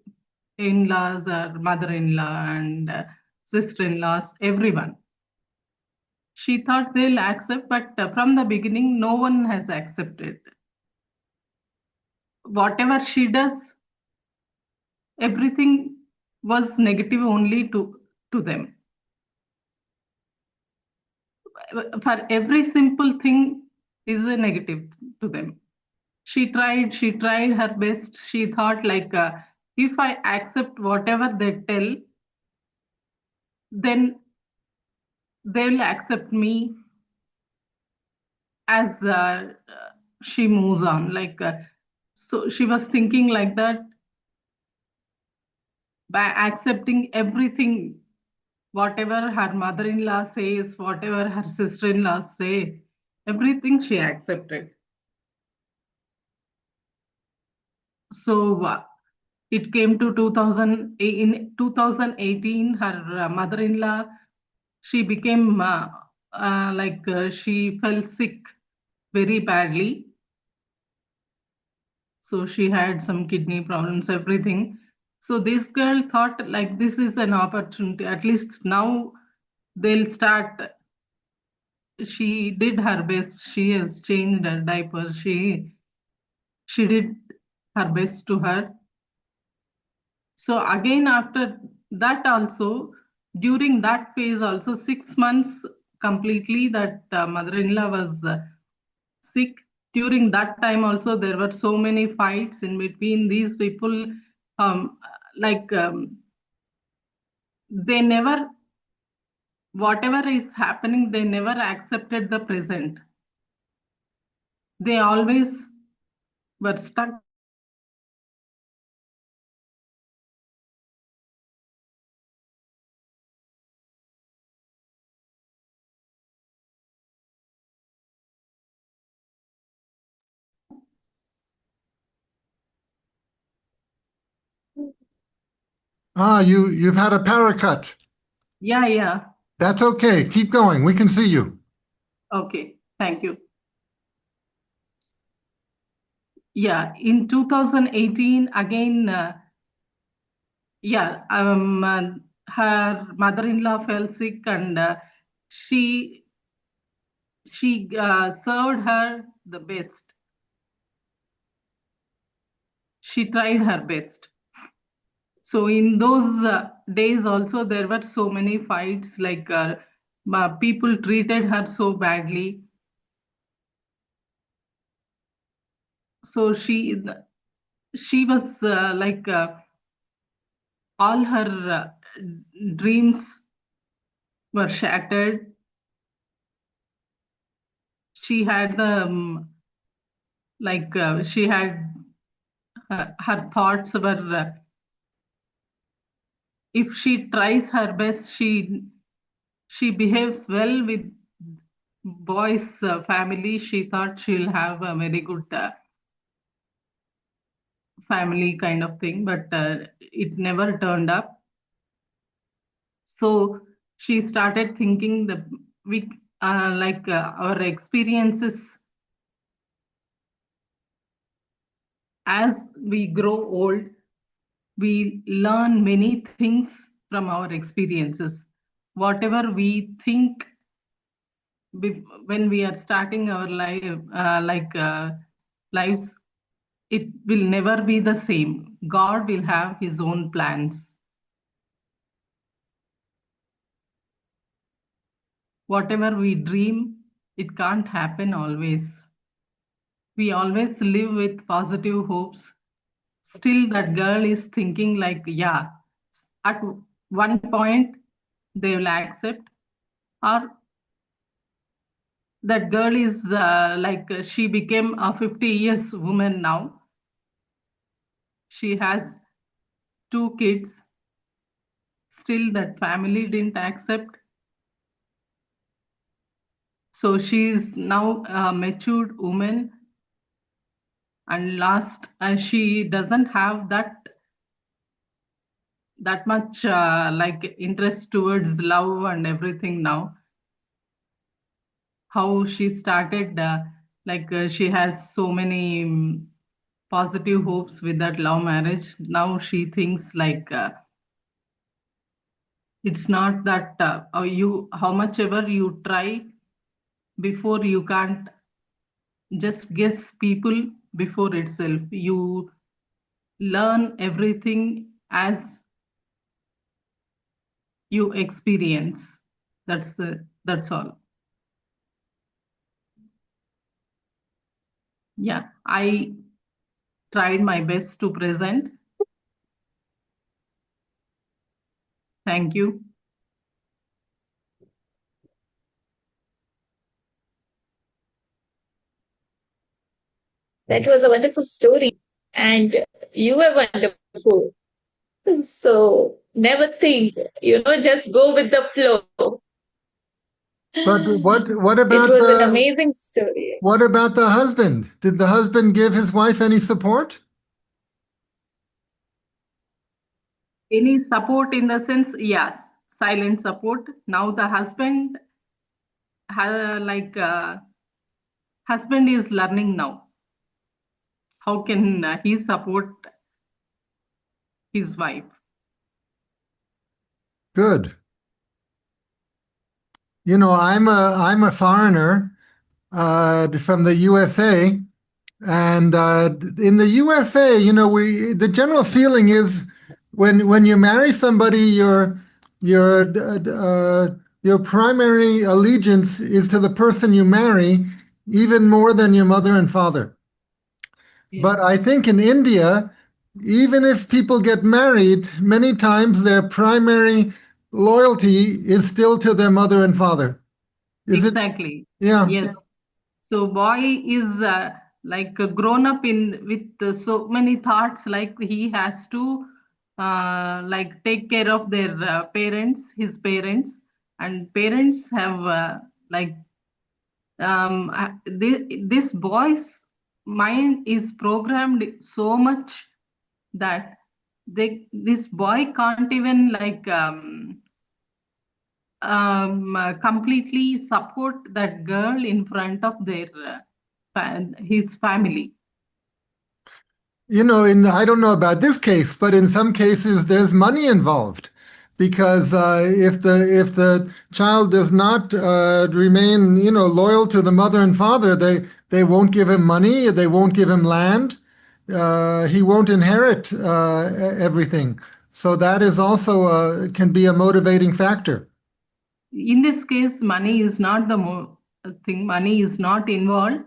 S8: in-laws or mother-in-law and sister-in-laws, everyone. She thought they'll accept, but from the beginning, no one has accepted. Whatever she does, everything was negative only to them. For every simple thing is a negative to them. She tried her best. She thought like, if I accept whatever they tell, then they will accept me as she moves on. So she was thinking like that, by accepting everything, whatever her mother-in-law says, whatever her sister-in-law say, everything she accepted. So it came to 2000. In 2018, her mother-in-law, she became she fell sick very badly. So she had some kidney problems, everything. So this girl thought like, this is an opportunity. At least now they'll start. She did her best. She has changed her diaper. She did her best to her. So again, after that also, during that phase also, 6 months completely, that mother-in-law was sick. During that time also, there were so many fights in between these people. um, they never, whatever is happening, they never accepted the present. They always were stuck.
S5: You've had a power cut.
S8: Yeah.
S5: That's okay. Keep going. We can see you.
S8: Okay, thank you. Yeah, in 2018, again, her mother-in-law fell sick, and she served her the best. She tried her best. So in those days also, there were so many fights, like people treated her so badly. So she was all her dreams were shattered. She had the like she had her thoughts were if she tries her best, she behaves well with boys family. She thought she'll have a very good family kind of thing, but it never turned up. So she started thinking that we our experiences as we grow old, we learn many things from our experiences. Whatever we think when we are starting our life, lives, it will never be the same. God will have his own plans. Whatever we dream, it can't happen always. We always live with positive hopes. Still, that girl is thinking like, yeah, at one point they will accept, or that girl is she became a 50 years woman now. She has 2 kids. Still, that family didn't accept. So she is now a matured woman, and last, she doesn't have that much interest towards love and everything now. How she started, she has so many positive hopes with that love marriage. Now she thinks like it's not that you how much ever you try before, you can't just guess people before itself. You learn everything as you experience. That's all. Yeah, I tried my best to present. Thank you.
S1: That was a wonderful story. And you were wonderful. So never think, just go with the flow.
S5: But what
S1: It
S5: about
S1: was an
S5: the
S1: amazing story.
S5: what about the husband? Did the husband give his wife any support?
S8: Any support in the sense, yes, silent support. Now the husband, husband is learning now. How can he support his wife?
S5: Good. I'm a foreigner from the USA, and in the USA, we the general feeling is when you marry somebody, your primary allegiance is to the person you marry, even more than your mother and father. But
S8: Yes,
S5: I think in India, even if people get married, many times their primary loyalty is still to their mother and father. Is it?
S8: exactly.
S5: Yeah.
S8: Yes. So boy is grown up in with so many thoughts, like he has to take care of their parents, his parents, and parents have this boy's mind is programmed so much that this boy can't even completely support that girl in front of their his family.
S5: I don't know about this case, but in some cases there's money involved, because if the child does not remain, loyal to the mother and father, they won't give him money, they won't give him land, he won't inherit everything. So that is also can be a motivating factor.
S8: In this case, money is not the thing. Money is not involved.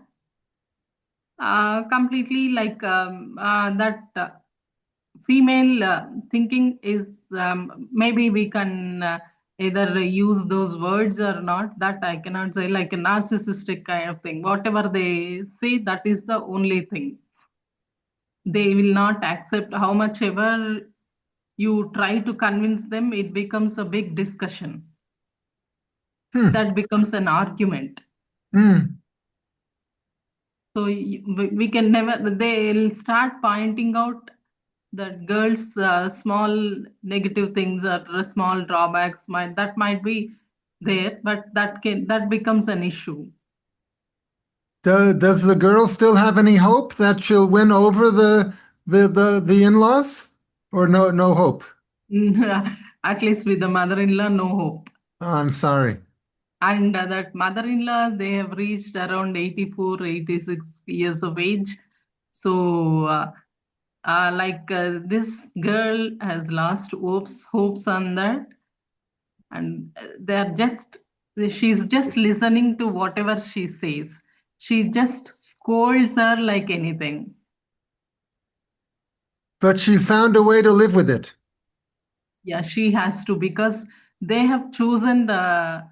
S8: Completely that female thinking is maybe we can either use those words or not, that I cannot say, like a narcissistic kind of thing. Whatever they say, that is the only thing. They will not accept how much ever you try to convince them, it becomes a big discussion. That becomes an argument. So we can never, they'll start pointing out that girls' small negative things or small drawbacks might be there, but that becomes an issue.
S5: Does the girl still have any hope that she'll win over the in-laws, or no hope?
S8: At least with the mother-in-law, no hope.
S5: Oh, I'm sorry.
S8: And that mother-in-law, they have reached around 84, 86 years of age. So, this girl has lost hopes on that, and she's just listening to whatever she says. She just scolds her like anything.
S5: But she's found a way to live with it.
S8: Yeah, she has to, because they have chosen the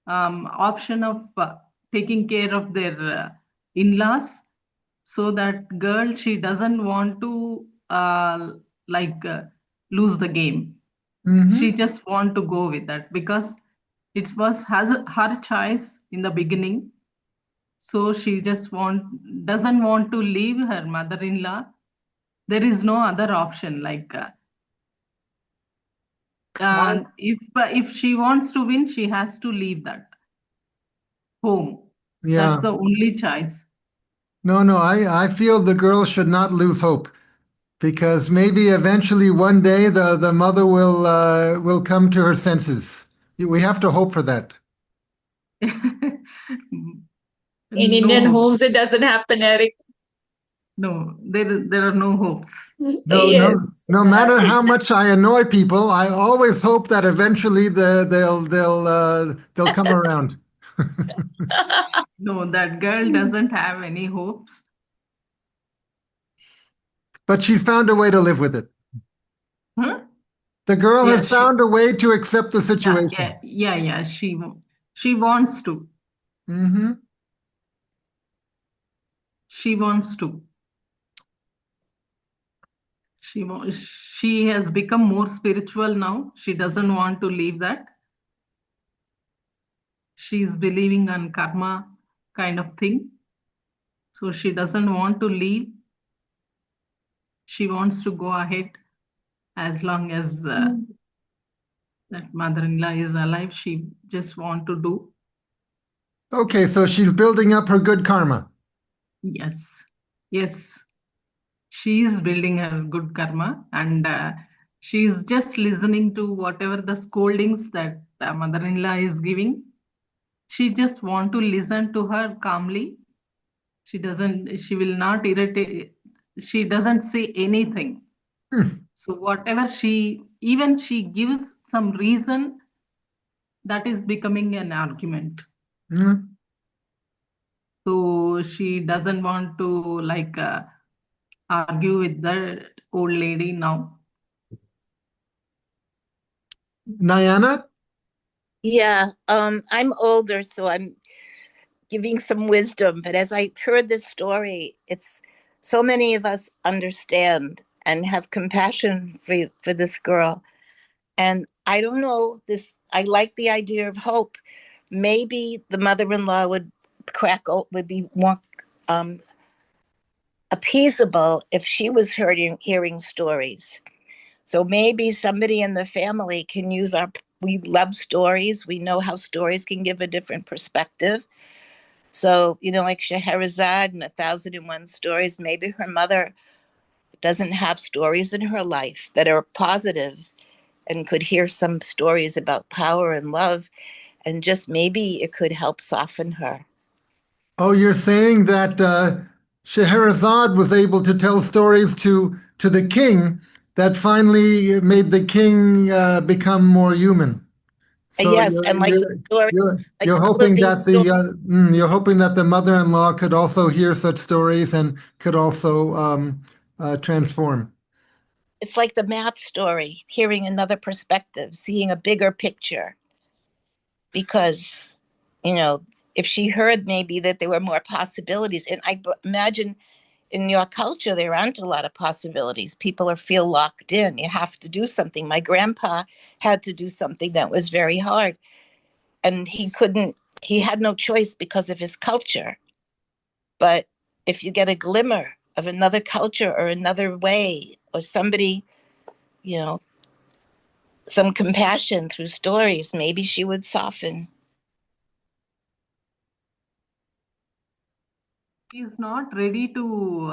S8: option of taking care of their in-laws. So that girl, she doesn't want to lose the game. She just want to go with that because it was her choice in the beginning. So she just doesn't want to leave her mother-in-law. There is no other option. If she wants to win, she has to leave that home.
S5: Yeah.
S8: That's the only choice.
S5: No, I feel the girl should not lose hope, because maybe eventually one day the mother will come to her senses. We have to hope for that.
S1: In Indian homes, it doesn't happen, Eric.
S8: No, there are no hopes.
S1: Yes.
S5: No matter how much I annoy people, I always hope that eventually they'll come around.
S8: No, that girl doesn't have any hopes.
S5: But she's found a way to live with it.
S8: Huh?
S5: The girl
S8: Yeah,
S5: has found a way to accept the situation.
S8: Yeah. She wants to. She wants to. She has become more spiritual now. She doesn't want to leave that. She's believing on karma kind of thing. So she doesn't want to leave. She wants to go ahead as long as that mother-in-law is alive. She just want to do.
S5: Okay, so she's building up her good karma.
S8: Yes. She is building her good karma, and she's just listening to whatever the scoldings that mother-in-law is giving. She just want to listen to her calmly. She will not irritate. She doesn't say anything. So whatever she gives some reason, that is becoming an argument. So she doesn't want to argue with the old lady now.
S5: Nayana?
S7: Yeah, I'm older, so I'm giving some wisdom. But as I heard this story, it's so many of us understand and have compassion for this girl. And I don't know, I like the idea of hope. Maybe the mother-in-law would be more appeasable if she was hearing stories. So maybe somebody in the family can use we love stories. We know how stories can give a different perspective. So, like Scheherazade and 1001 Stories, maybe her mother doesn't have stories in her life that are positive and could hear some stories about power and love, and just maybe it could help soften her.
S5: Oh, you're saying that Scheherazade was able to tell stories to the king that finally made the king become more human. So
S7: yes, and
S5: you're hoping that you're hoping that the mother-in-law could also hear such stories and could also transform.
S7: It's like the math story, hearing another perspective, seeing a bigger picture. because, if she heard maybe that there were more possibilities, and I imagine in your culture there aren't a lot of possibilities. People feel locked in. You have to do something. My grandpa had to do something that was very hard, and he had no choice because of his culture. But if you get a glimmer of another culture or another way, or somebody, some compassion through stories, maybe she would soften.
S8: He's not ready to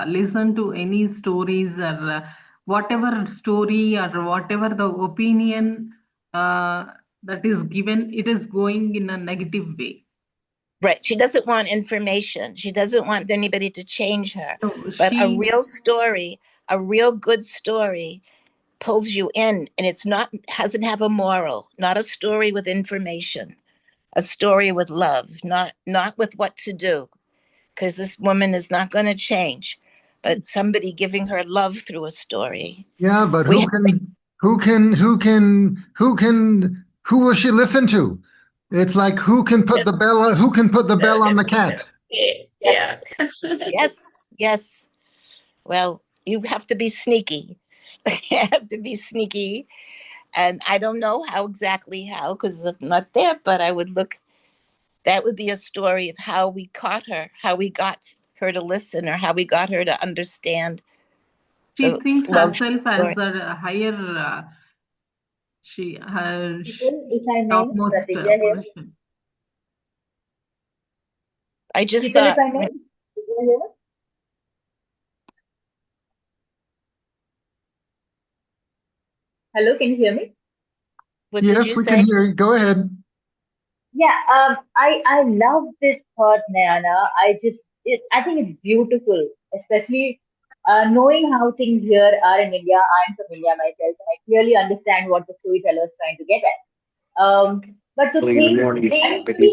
S8: listen to any stories or whatever story or whatever the opinion that is given, it is going in a negative way.
S7: Right. She doesn't want information. She doesn't want anybody to change her.
S8: No,
S7: But a real story, a real good story pulls you in, and hasn't have a moral, not a story with information, a story with love, not with what to do, because this woman is not going to change, but somebody giving her love through a story.
S5: Yeah, but who will she listen to? It's like who can put the bell on the cat?
S1: Yeah.
S7: Yes. Well, you have to be sneaky. You have to be sneaky. And I don't know exactly how, because I'm not there, but I would look. That would be a story of how we caught her, how we got her to listen, or how we got her to understand.
S8: She thinks herself as a higher,
S9: If I may,
S8: topmost
S9: Pratigya here.
S8: position.
S7: I just
S9: Sheettal,
S7: thought.
S9: if I may, Pratigya here. Hello, can you hear me?
S7: What
S5: Yes,
S7: did you
S5: we
S7: say?
S5: can hear you. Go ahead.
S9: Yeah, I love this thought, Nayana. I think it's beautiful, especially knowing how things here are in India. I'm from India myself, and I clearly understand what the storyteller is trying to get at. But to think they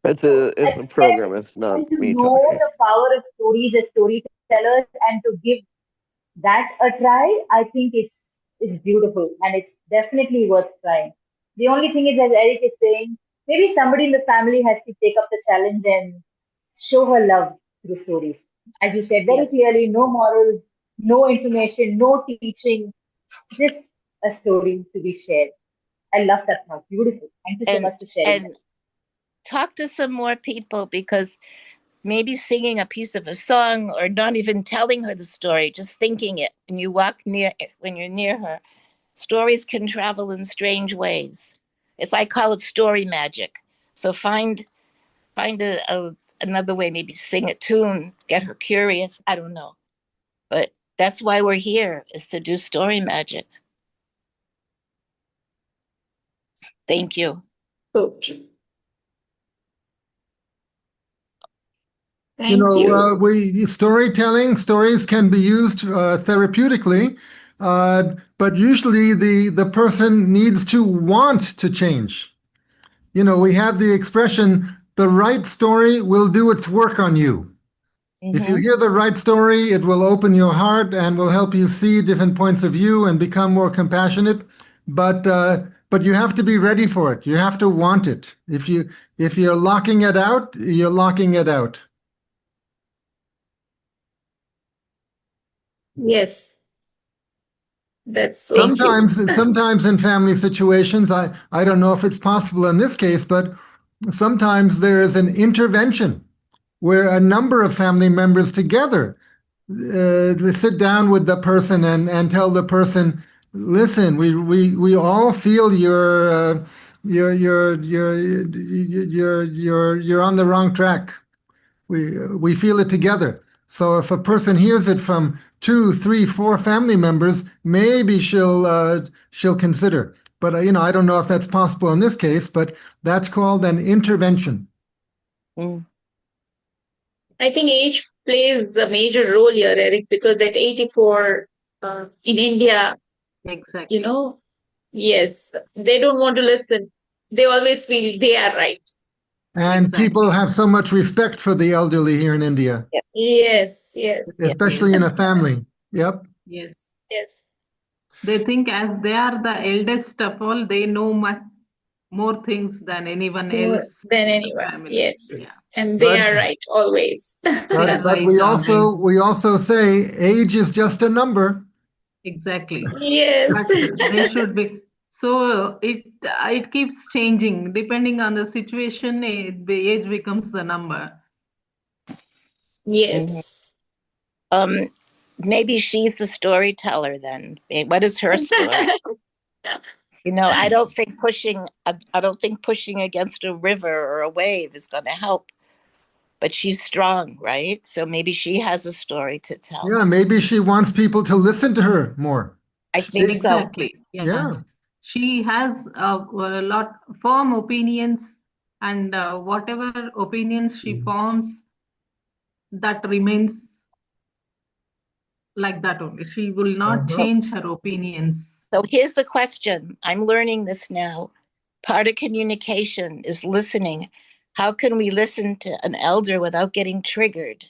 S10: It's a
S9: accept
S10: program. It's not
S9: and to
S10: me
S9: know
S10: talking.
S9: the power of stories as storytellers and to give that a try, I think it's beautiful and it's definitely worth trying. The only thing is, as Eric is saying, maybe somebody in the family has to take up the challenge and show her love through stories. As you said very
S7: Yes.
S9: clearly, no morals, no information, no teaching, just a story to be shared. I love that thought. Beautiful. Thank you so much for sharing that.
S7: And talk to some more people, because maybe singing a piece of a song or not even telling her the story, just thinking it, and you walk when you're near her, stories can travel in strange ways. I call it story magic. So find another way, maybe sing a tune, get her curious. I don't know. But that's why we're here, is to do story magic. Thank you.
S1: Okay.
S5: You
S1: Thank you.
S5: Stories can be used therapeutically, but usually the person needs to want to change. We have the expression, the right story will do its work on you. If you hear the right story, it will open your heart and will help you see different points of view and become more compassionate. But you have to be ready for it. You have to want it. If you're locking it out, you're locking it out.
S1: Yes. That's so true.
S5: Sometimes in family situations, I don't know if it's possible in this case, but sometimes there is an intervention where a number of family members together sit down with the person and tell the person, listen, we all feel you're on the wrong track. We feel it together. So if a person hears it from 2, 3, 4 family members, maybe she'll consider. But I don't know if that's possible in this case. But that's called an intervention.
S1: I think age plays a major role here, Eric, because at 84 in India,
S8: Exactly.
S1: yes, they don't want to listen. They always feel they are right.
S5: And people have so much respect for the elderly here in India.
S1: Yes.
S5: Especially in a family. Yep.
S8: Yes.
S1: Yes.
S8: They think as they are the eldest of all, they know much. more things than anyone
S1: more
S8: else
S1: than
S8: in the
S1: anyone.
S8: family.
S1: Yes.
S8: Yeah,
S1: And they
S5: But
S1: are right always.
S8: they're
S5: but
S8: right always.
S5: we also say age is just a number.
S8: Exactly.
S1: Yes.
S8: But they should be. So it keeps changing depending on the situation. The age becomes the number.
S7: Mhm.
S1: Yes.
S7: Maybe she's the storyteller then. What is her story? I don't think pushing against a river or a wave is going to help. But she's strong, right? So maybe she has a story to tell.
S5: Yeah, maybe she wants people to listen to her more.
S7: I think so.
S8: Exactly. Yeah.
S5: Yeah.
S8: She has a lot firm opinions, and whatever opinions she forms, that remains like that only. She will not
S5: Uh-huh.
S8: change her opinions.
S7: So here's the question. I'm learning this now. Part of communication is listening. How can we listen to an elder without getting triggered?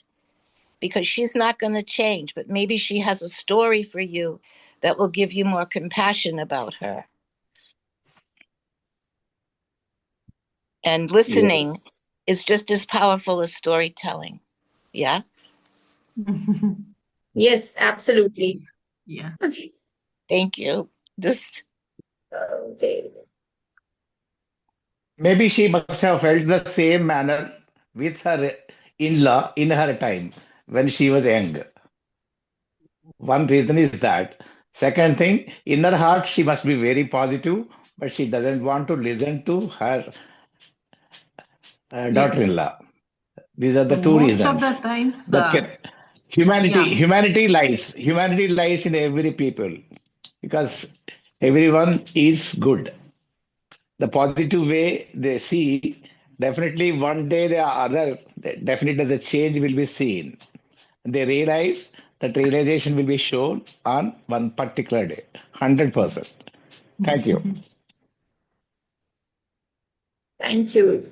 S7: Because she's not going to change, but maybe she has a story for you that will give you more compassion about her. And listening
S1: Yes.
S7: is just as powerful as storytelling. Yeah.
S1: Yes, absolutely.
S8: Yeah.
S7: Thank you. Just
S1: Okay.
S11: Maybe she must have felt the same manner with her in-law in her time when she was young. One reason is that. Second thing, in her heart, she must be very positive, but she doesn't want to listen to her
S8: Yeah.
S11: daughter-in-law. These are the two
S8: Most of the
S11: reasons.
S8: times,
S11: That can,
S8: yeah.
S11: humanity lies in every people because everyone is good. The positive way they see, definitely one day the other, definitely the change will be seen. They realize that realization will be shown on one particular day, 100%. Thank you.
S1: Thank you.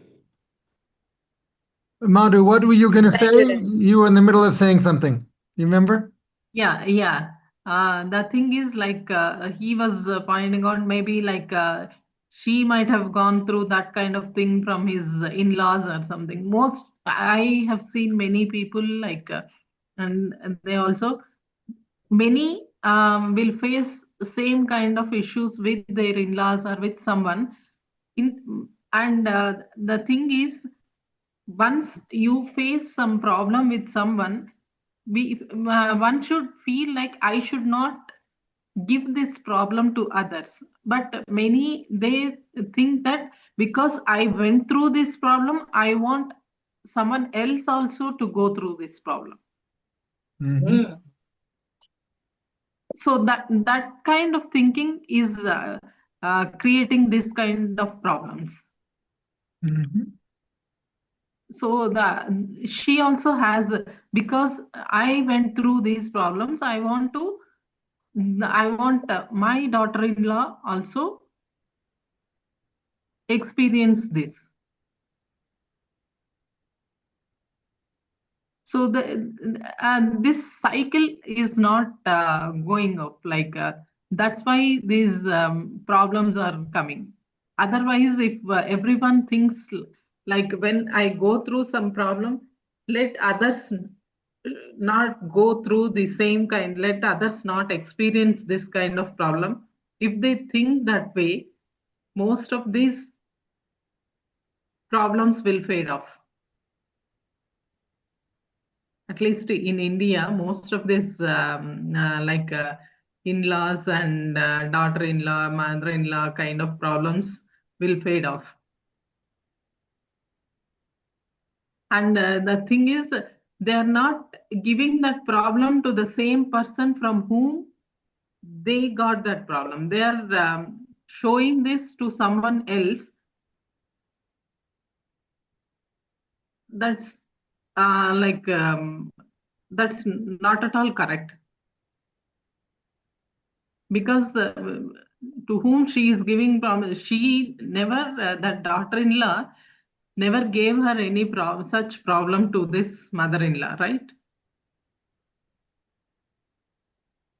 S5: Madhu, what were you going to say?
S1: Thank you.
S5: You were in the middle of saying something. You remember?
S8: Yeah. The thing is, like, he was pointing out maybe like she might have gone through that kind of thing from his in-laws or something. Most I have seen many people like, and they also many will face the same kind of issues with their in-laws or with someone. And the thing is, once you face some problem with someone, one should feel like I should not give this problem to others, but many they think that because I went through this problem, I want someone else also to go through this problem.
S5: Mm-hmm.
S8: So that kind of thinking is creating this kind of problems.
S5: Mm-hmm.
S8: So she also has, because I went through these problems, I want my daughter-in-law also experience this. So this cycle is not going up, like that's why these problems are coming. Otherwise, if everyone thinks like, when I go through some problem, let others not go through the same kind, let others not experience this kind of problem. If they think that way, most of these problems will fade off. At least in India, most of this like in-laws and daughter-in-law, mother-in-law kind of problems will fade off. And the thing is, they are not giving that problem to the same person from whom they got that problem. They are showing this to someone else. That's like that's not at all correct, because to whom she is giving promise, she never that daughter-in-law never gave her any such problem to this mother-in-law, right?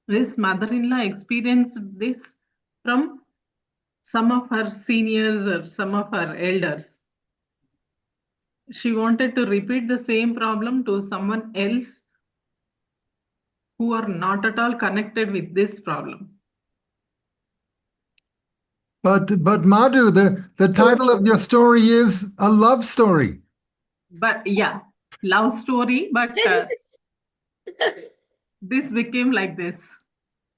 S8: This mother-in-law experienced this from some of her seniors or some of her elders. She wanted to repeat the same problem to someone else who are not at all connected with this problem.
S5: But Madhu, the title of your story is A Love Story.
S8: But yeah, love story, but this became like this.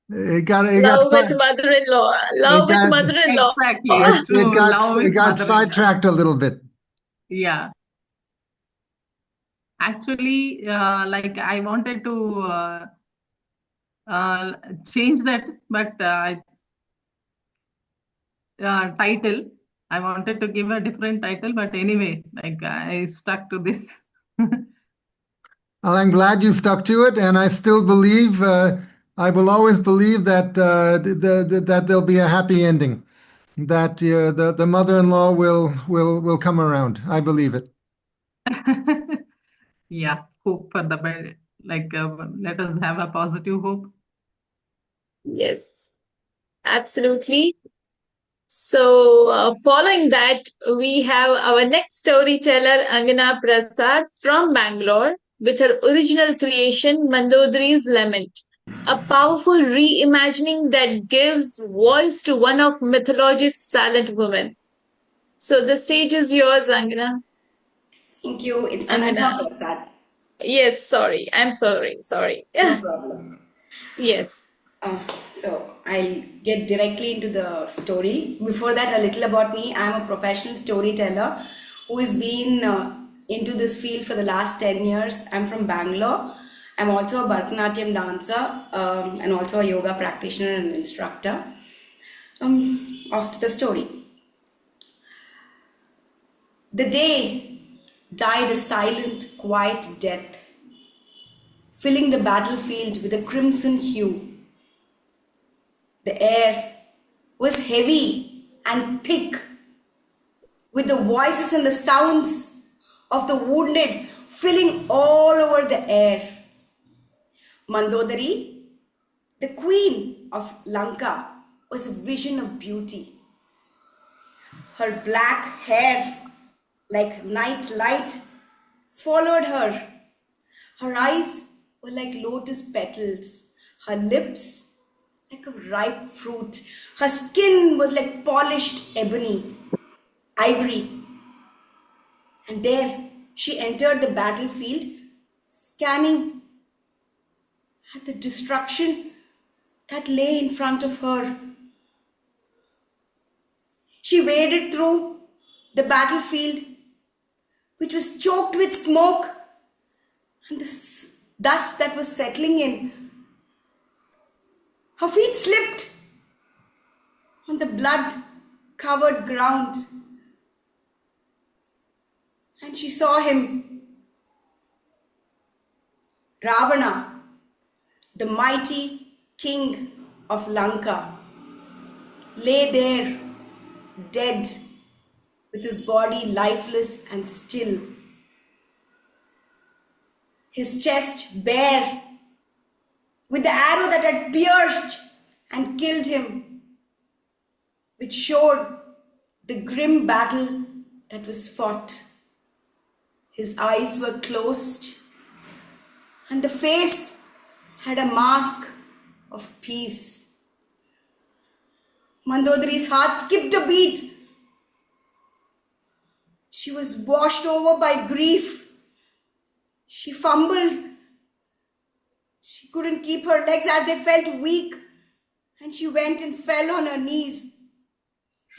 S5: It got
S1: Love with mother-in-law. Love with mother-in-law.
S8: Exactly. True. Love
S5: it
S8: with
S5: got
S8: mother-in-law.
S5: sidetracked a little bit.
S8: Yeah. Actually, like I wanted to change that, but title. I wanted to give a different title, but anyway, like I stuck to this.
S5: Well, I'm glad you stuck to it, and I still believe, I will always believe that that there'll be a happy ending, that the mother-in-law will come around. I believe it.
S8: Yeah, hope for the better. Like let us have a positive hope.
S1: Yes, absolutely. So, following that, we have our next storyteller, Angana Prasad from Bangalore, with her original creation, Mandodari's Lament, a powerful reimagining that gives voice to one of mythology's silent women. So, the stage is yours, Angana.
S3: Thank you. It's
S1: Angana.
S3: Anagha Prasad.
S1: Yes, sorry. I'm sorry.
S3: No problem.
S1: Yes.
S3: So I'll get directly into the story. Before that, a little about me. I'm a professional storyteller who has been into this field for the last 10 years. I'm from Bangalore. I'm also a Bharatanatyam dancer and also a yoga practitioner and instructor. Off to the story. The day died a silent, quiet death, filling the battlefield with a crimson hue. The air was heavy and thick, with the voices and the sounds of the wounded filling all over the air. Mandodari, the queen of Lanka, was a vision of beauty. Her black hair, like night light, followed her. Her eyes were like lotus petals, her lips like a ripe fruit. Her skin was like polished ebony, ivory. And there she entered the battlefield, scanning at the destruction that lay in front of her. She waded through the battlefield, which was choked with smoke and the dust that was settling in. Her feet slipped on the blood-covered ground, and she saw him, Ravana, the mighty king of Lanka, lay there, dead, with his body lifeless and still, his chest bare, with the arrow that had pierced and killed him, which showed the grim battle that was fought. His eyes were closed, and the face had a mask of peace. Mandodari's heart skipped a beat. She was washed over by grief. She fumbled. She couldn't keep her legs as they felt weak, and she went and fell on her knees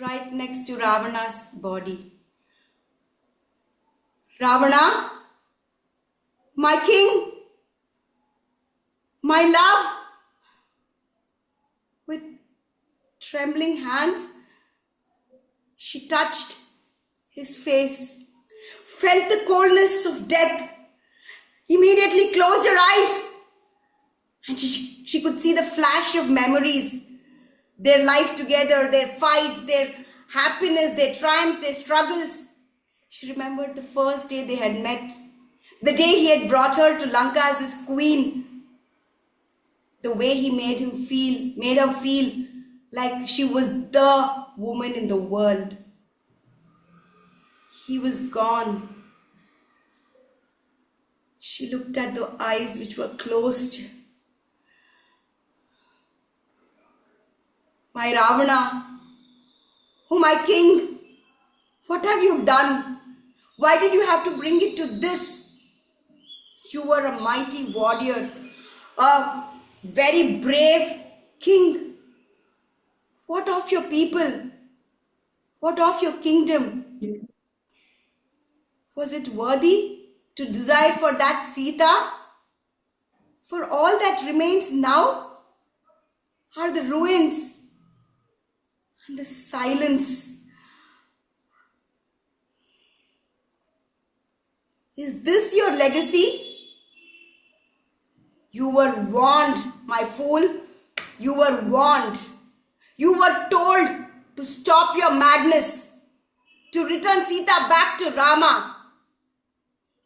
S3: right next to Ravana's body. Ravana, my king, my love. With trembling hands, she touched his face, felt the coldness of death, immediately closed her eyes, and she could see the flash of memories, their life together, their fights, their happiness, their triumphs, their struggles. She remembered the first day they had met, the day he had brought her to Lanka as his queen, the way he made her feel like she was the woman in the world. He was gone. She looked at the eyes which were closed. My Ravana, oh my king, what have you done? Why did you have to bring it to this? You were a mighty warrior, a very brave king. What of your people? What of your kingdom? Was it worthy to desire for that Sita? For all that remains now are the ruins and the silence. Is this your legacy? You were warned, my fool. You were warned. You were told to stop your madness, to return Sita back to Rama.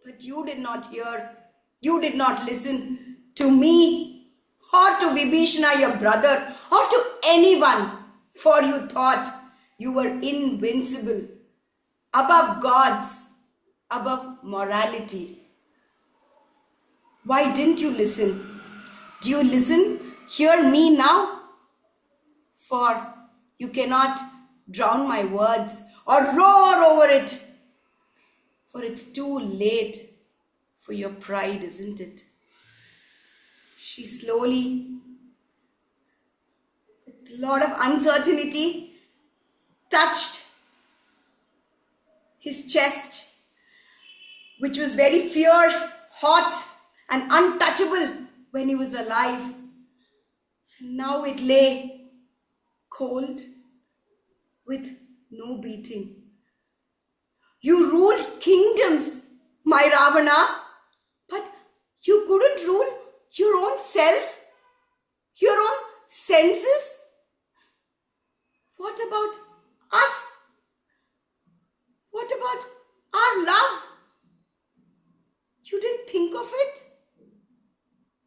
S3: But you did not hear. You did not listen to me or to Vibhishana, your brother, or to anyone, for you thought you were invincible, above gods, above morality. Why didn't you listen? Do you listen? Hear me now? For you cannot drown my words or roar over it. For it's too late for your pride, isn't it? She slowly, with a lot of uncertainty, touched his chest, which was very fierce, hot, and untouchable when he was alive. And now it lay cold with no beating. You ruled kingdoms, my Ravana, but you couldn't rule your own self, your own senses. What about us? What about our love? You didn't think of it?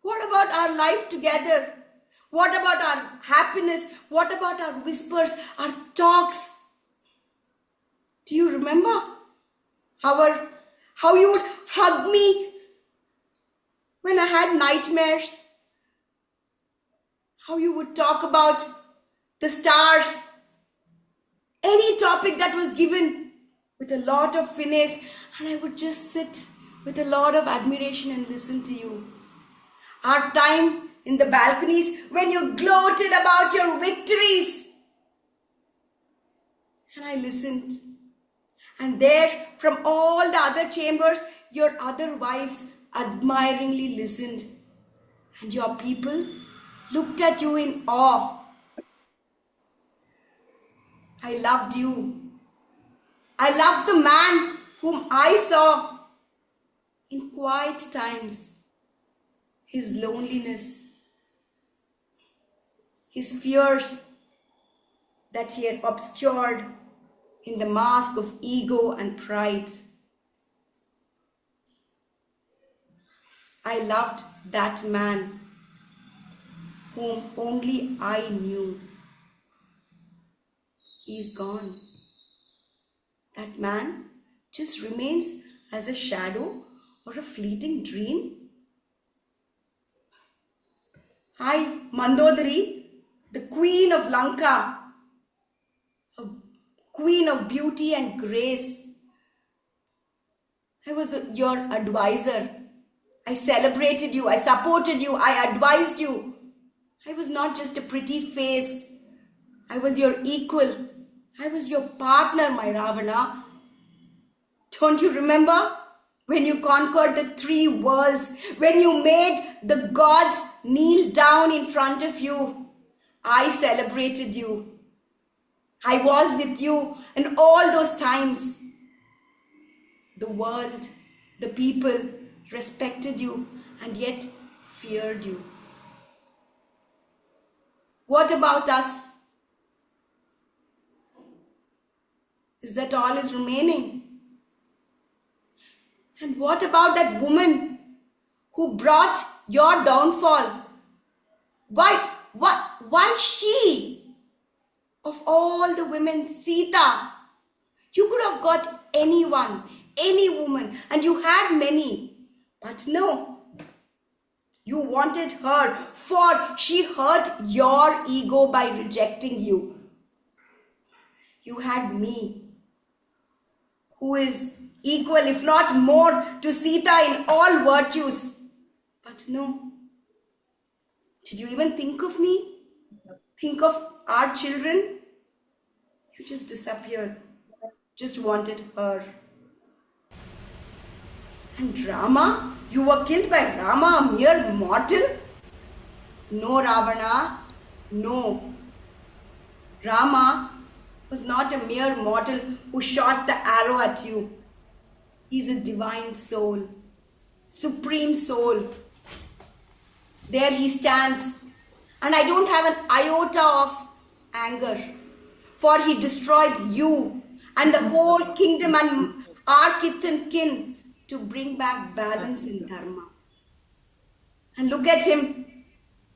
S3: What about our life together? What about our happiness? What about our whispers, our talks? Do you remember how you would hug me when I had nightmares? How you would talk about the stars, any topic that was given with a lot of finesse, and I would just sit with a lot of admiration and listen to you. Our time in the balconies when you gloated about your victories. And I listened. And there, from all the other chambers, your other wives admiringly listened. And your people looked at you in awe. I loved you. I loved the man whom I saw in quiet times. His loneliness, his fears that he had obscured in the mask of ego and pride. I loved that man whom only I knew. He's gone. That man just remains as a shadow or a fleeting dream. I, Mandodari, the queen of Lanka, a queen of beauty and grace. I was your advisor. I celebrated you. I supported you. I advised you. I was not just a pretty face. I was your equal. I was your partner, my Ravana. Don't you remember when you conquered the 3 worlds, when you made the gods kneel down in front of you? I celebrated you. I was with you in all those times. The world, the people respected you and yet feared you. What about us? Is that all is remaining? And what about that woman who brought your downfall? Why she? Of all the women, Sita, you could have got anyone, any woman, and you had many. But no, you wanted her, for she hurt your ego by rejecting you. You had me, who is equal, if not more, to Sita in all virtues. But no. Did you even think of me? Think of our children? You just disappeared. Just wanted her. And Rama? You were killed by Rama, a mere mortal? No, Ravana. No. Rama was not a mere mortal who shot the arrow at you. He's a divine soul, supreme soul. There he stands, and I don't have an iota of anger, for he destroyed you and the whole kingdom and our kith and kin to bring back balance in dharma. And look at him,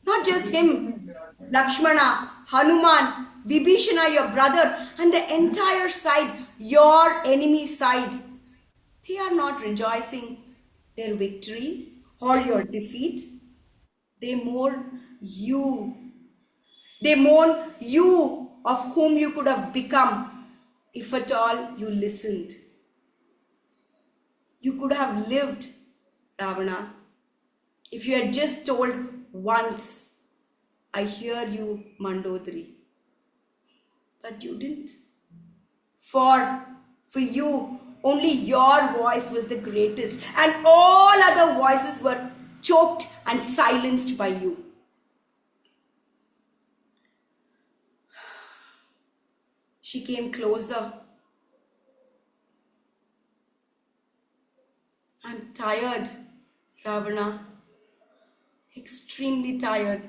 S3: not just him, Lakshmana, Hanuman, Vibhishana, your brother, and the entire side, your enemy side. They are not rejoicing their victory or your defeat. They mourn you. They mourn you, of whom you could have become, if at all you listened. You could have lived, Ravana, if you had just told once, I hear you, Mandodari. But you didn't. For you, only your voice was the greatest, and all other voices were choked and silenced by you. She came closer. I'm tired, Ravana. Extremely tired.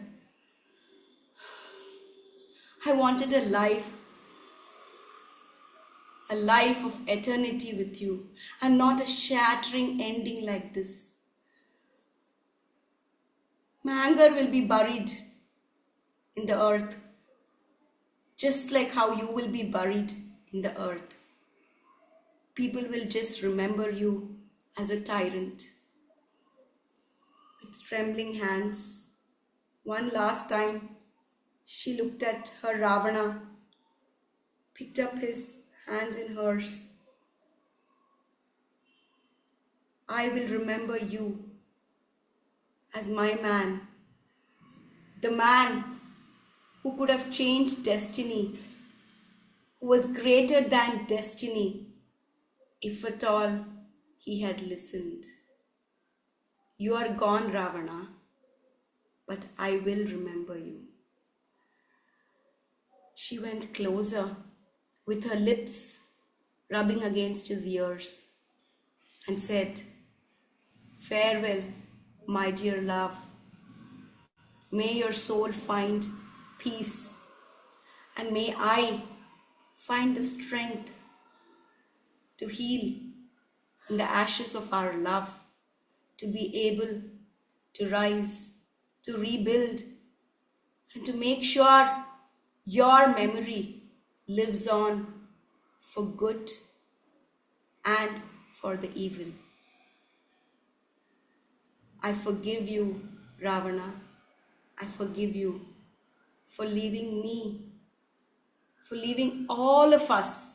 S3: I wanted a life of eternity with you, and not a shattering ending like this. My anger will be buried in the earth, just like how you will be buried in the earth. People will just remember you as a tyrant. With trembling hands, one last time, she looked at her Ravana, picked up his hands in hers. I will remember you as my man, the man who could have changed destiny, who was greater than destiny, if at all he had listened. You are gone, Ravana, but I will remember you. She went closer, with her lips rubbing against his ears, and said, farewell, my dear love. May your soul find peace, and may I find the strength to heal in the ashes of our love, to be able to rise, to rebuild, and to make sure your memory lives on for good and for the evil. I forgive you, Ravana. I forgive you for leaving me, for leaving all of us.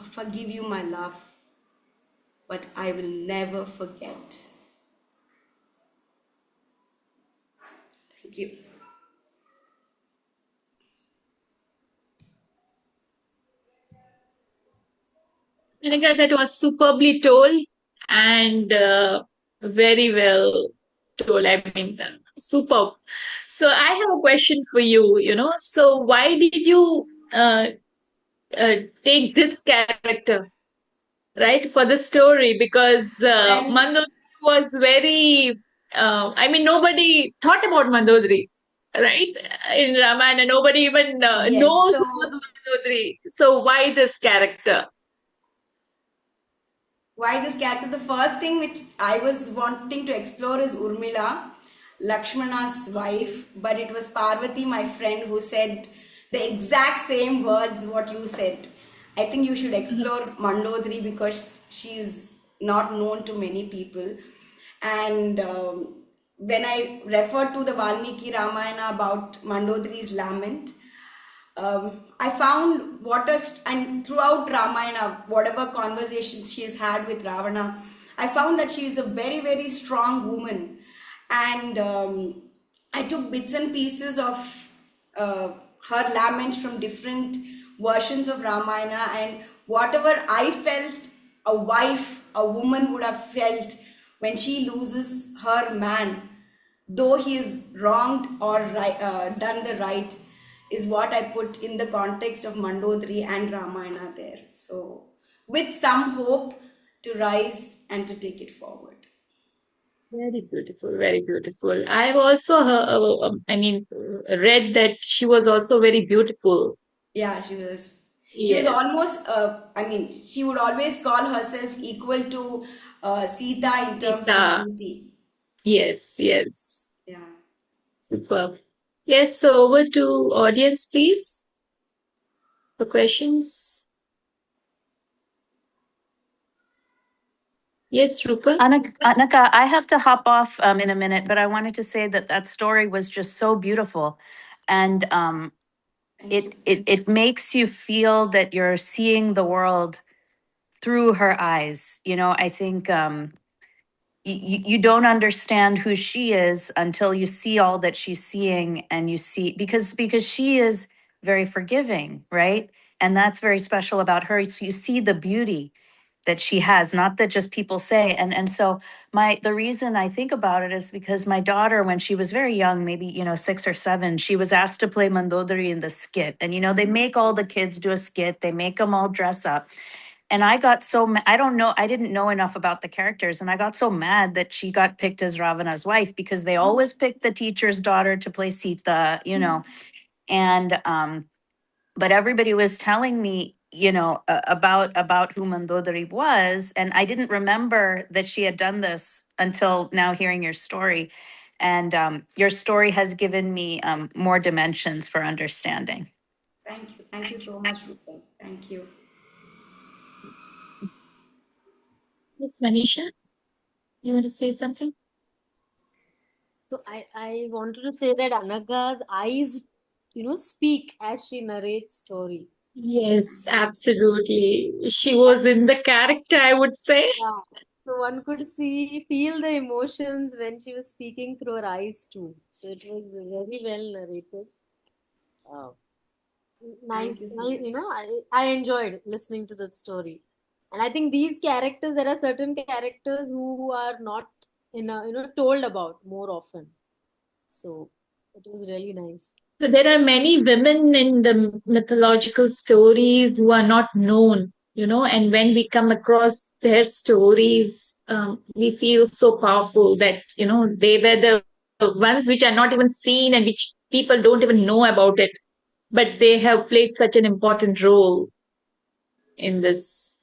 S3: I forgive you, my love, but I will never forget. Thank you.
S1: Anagha, that was superbly told and very well told. I mean, superb. So I have a question for you, So why did you take this character, right, for the story? Because
S3: Well,
S1: Mandodari was very, nobody thought about Mandodari, right? In Ramayana, nobody even
S3: yes,
S1: knows who was
S3: so
S1: Mandodari. So why this character?
S3: why this character? The first thing which I was wanting to explore is Urmila, Lakshmana's wife, but it was Parvati, my friend, who said the exact same words what you said. I think you should explore Mandodari because she's not known to many people. And when I refer to the Valmiki Ramayana about Mandodari's lament, I found and throughout Ramayana, whatever conversations she has had with Ravana, I found that she is a very, very strong woman. And I took bits and pieces of her lament from different versions of Ramayana, and whatever I felt a woman would have felt when she loses her man, though he is wronged or done the right, is what I put in the context of Mandodari and Ramayana there. So, with some hope to rise and to take it forward.
S1: Very beautiful, very beautiful. I've also read that she was also very beautiful.
S3: Yeah, she was. She was
S1: Yes.
S3: almost. She would always call herself equal to Sita in terms of
S1: Sita.
S3: beauty.
S1: Yes, yes.
S3: Yeah.
S1: Superb. Yes, so over to audience, please, for questions. Yes, Rupal.
S12: Anagha, I have to hop off in a minute, but I wanted to say that that story was just so beautiful, and it makes you feel that you're seeing the world through her eyes. You know, I think you don't understand who she is until you see all that she's seeing, and you see because she is very forgiving, right? And that's very special about her. So you see the beauty that she has, not that just people say. And so the reason I think about it is because my daughter, when she was very young, maybe 6 or 7, she was asked to play Mandodari in the skit. And they make all the kids do a skit, they make them all dress up. And I got so I don't know, I didn't know enough about the characters, and I got so mad that she got picked as Ravana's wife, because they always pick the teacher's daughter to play Sita. And but everybody was telling me, about who Mandodari was, and I didn't remember that she had done this until now, hearing your story. And your story has given me more dimensions for understanding.
S3: Thank you. Thank you so much, Rupal. Thank you.
S1: Yes, Manisha, you want to say something?
S2: So I wanted to say that Anagha's eyes, speak as she narrates story.
S1: Yes, absolutely. She was in the character, I would say.
S2: Yeah. So one could feel the emotions when she was speaking through her eyes too. So it was very well narrated. Uh, nice,
S3: Thank you so
S2: nice.
S3: much.
S2: I enjoyed listening to that story. And I think these characters, there are certain characters who are not told about more often. So it was really nice.
S1: So there are many women in the mythological stories who are not known, and when we come across their stories, we feel so powerful that, they were the ones which are not even seen and which people don't even know about it, but they have played such an important role in this.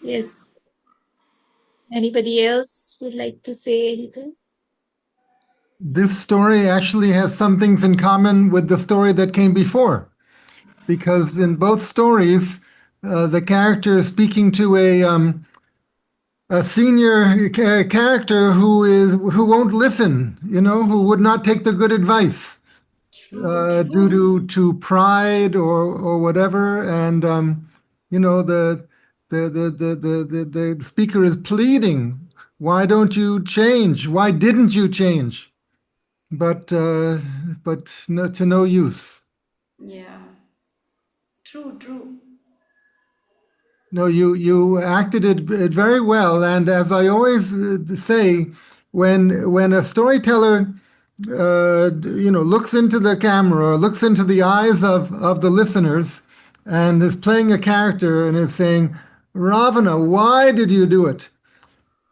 S1: Yes. Anybody else would like to say anything?
S5: This story actually has some things in common with the story that came before, because in both stories, the character is speaking to a senior character who won't listen, who would not take the good advice due to pride or whatever, and the speaker is pleading, "Why don't you change? Why didn't you change?" But no, to no use.
S3: Yeah. True, true.
S5: No, you acted it very well, and as I always say, when a storyteller looks into the camera or looks into the eyes of the listeners and is playing a character and is saying, "Ravana, why did you do it?"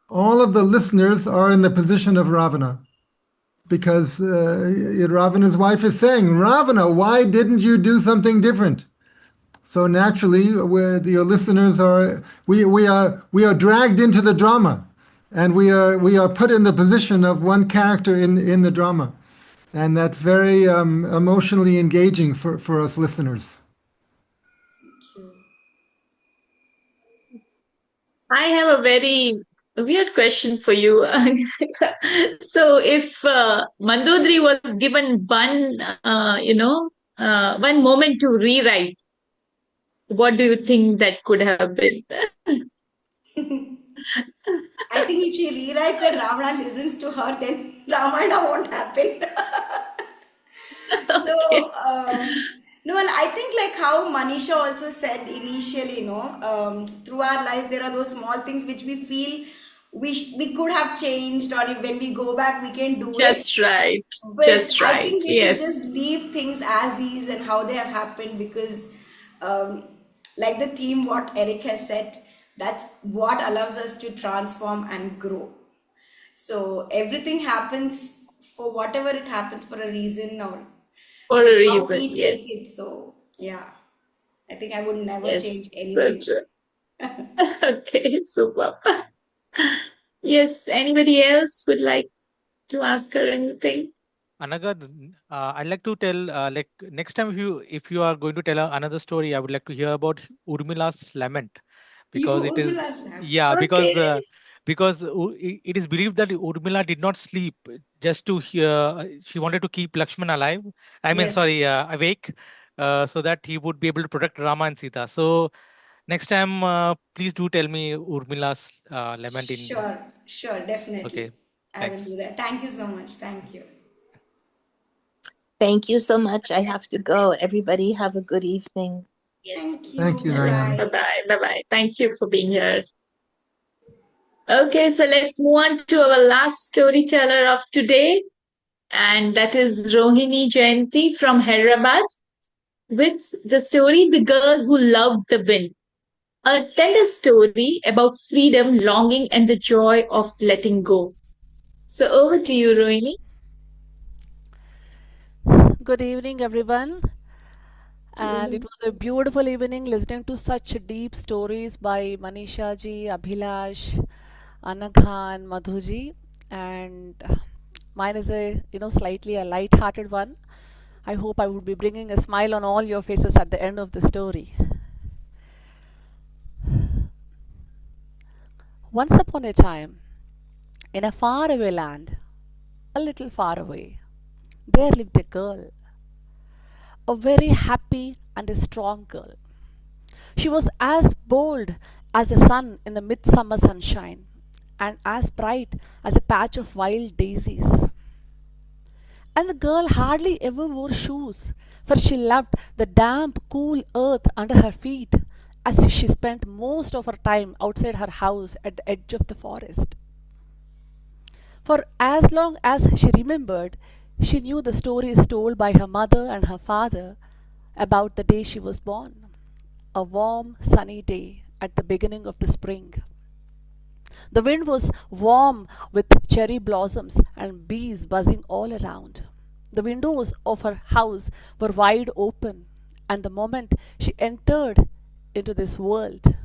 S5: All of the listeners are in the position of Ravana, because Ravana's wife is saying, "Ravana, why didn't you do something different?" So naturally, your listeners we are dragged into the drama, and we are put in the position of one character in the drama, And that's very emotionally engaging for us listeners.
S1: I have a very weird question for you. So, if Mandodri was given one, one moment to rewrite, what do you think that could have been?
S3: I think if she rewrites and Ravana listens to her, then Ramayana won't happen.
S1: Okay.
S3: So, no, well, I think like how Manisha also said initially, through our life, there are those small things which we feel we could have changed, or if when we go back, we can do it.
S1: Just right.
S3: But
S1: Just
S3: I
S1: right.
S3: think we should just
S1: Yes.
S3: leave things as is and how they have happened because, um, like the theme, what Eric has said, that's what allows us to transform and grow. So everything happens for whatever it happens for a reason, or
S1: For
S3: and
S1: a
S3: it's how
S1: reason.
S3: we take
S1: Yes.
S3: it. So yeah, I think I would never
S1: Yes.
S3: change
S1: So
S3: anything.
S1: true. Okay. Super. Yes. Anybody else would like to ask her anything?
S6: Anagha, I'd like to tell, like next time if you are going to tell another story, I would like to hear about Urmila's lament,
S3: You
S6: because it is,
S3: Urmila's lamb.
S6: yeah,
S1: Okay.
S6: because it is believed that Urmila did not sleep just to hear. She wanted to keep Lakshman alive. I mean,
S3: Yes.
S6: sorry, awake, so that he would be able to protect Rama and Sita. So next time, please do tell me Urmila's lament in.
S3: Sure, sure,
S6: Okay,
S3: definitely. I will do
S6: thanks.
S3: that. Thank you so much. Thank you.
S7: Thank you so much. I have to go. Everybody have a good evening.
S1: Yes.
S3: Thank
S5: Thank
S3: you.
S5: you,
S3: Bye
S5: Diane.
S1: Bye
S3: bye.
S1: bye. Bye bye. Thank you for being here. Okay, so let's move on to our last storyteller of today, and that is Rohini Jayanti from Hyderabad with the story The Girl Who Loved the Wind, a tender story about freedom, longing, and the joy of letting go. So over to you, Rohini.
S13: Good evening, everyone. And it was a beautiful evening listening to such deep stories by Manisha ji, Abhilash, Anagha, and Madhu ji. And mine is a slightly a light-hearted one. I hope I would be bringing a smile on all your faces at the end of the story. Once upon a time, in a faraway land, a little far away, there lived a girl, a very happy and a strong girl. She was as bold as the sun in the midsummer sunshine, and as bright as a patch of wild daisies. And the girl hardly ever wore shoes, for she loved the damp, cool earth under her feet, as she spent most of her time outside her house at the edge of the forest. For as long as she remembered, she knew the stories told by her mother and her father about the day she was born, a warm, sunny day at the beginning of the spring. The wind was warm with cherry blossoms and bees buzzing all around. The windows of her house were wide open, and the moment she entered into this world,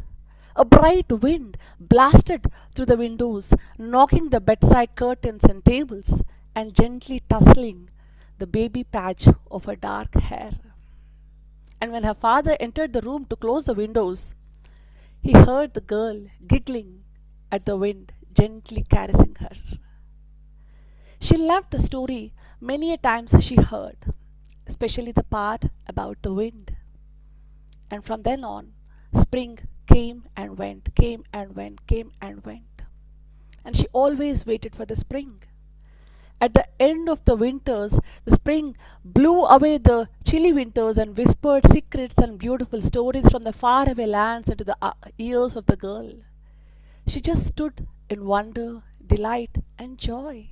S13: a bright wind blasted through the windows, knocking the bedside curtains and tables and gently tussling the baby patch of her dark hair. And when her father entered the room to close the windows, he heard the girl giggling at the wind, gently caressing her. She loved the story many a times she heard, especially the part about the wind. And from then on, spring came and went, came and went, came and went. And she always waited for the spring. At the end of the winters, the spring blew away the chilly winters and whispered secrets and beautiful stories from the faraway lands into the ears of the girl. She just stood in wonder, delight, and joy.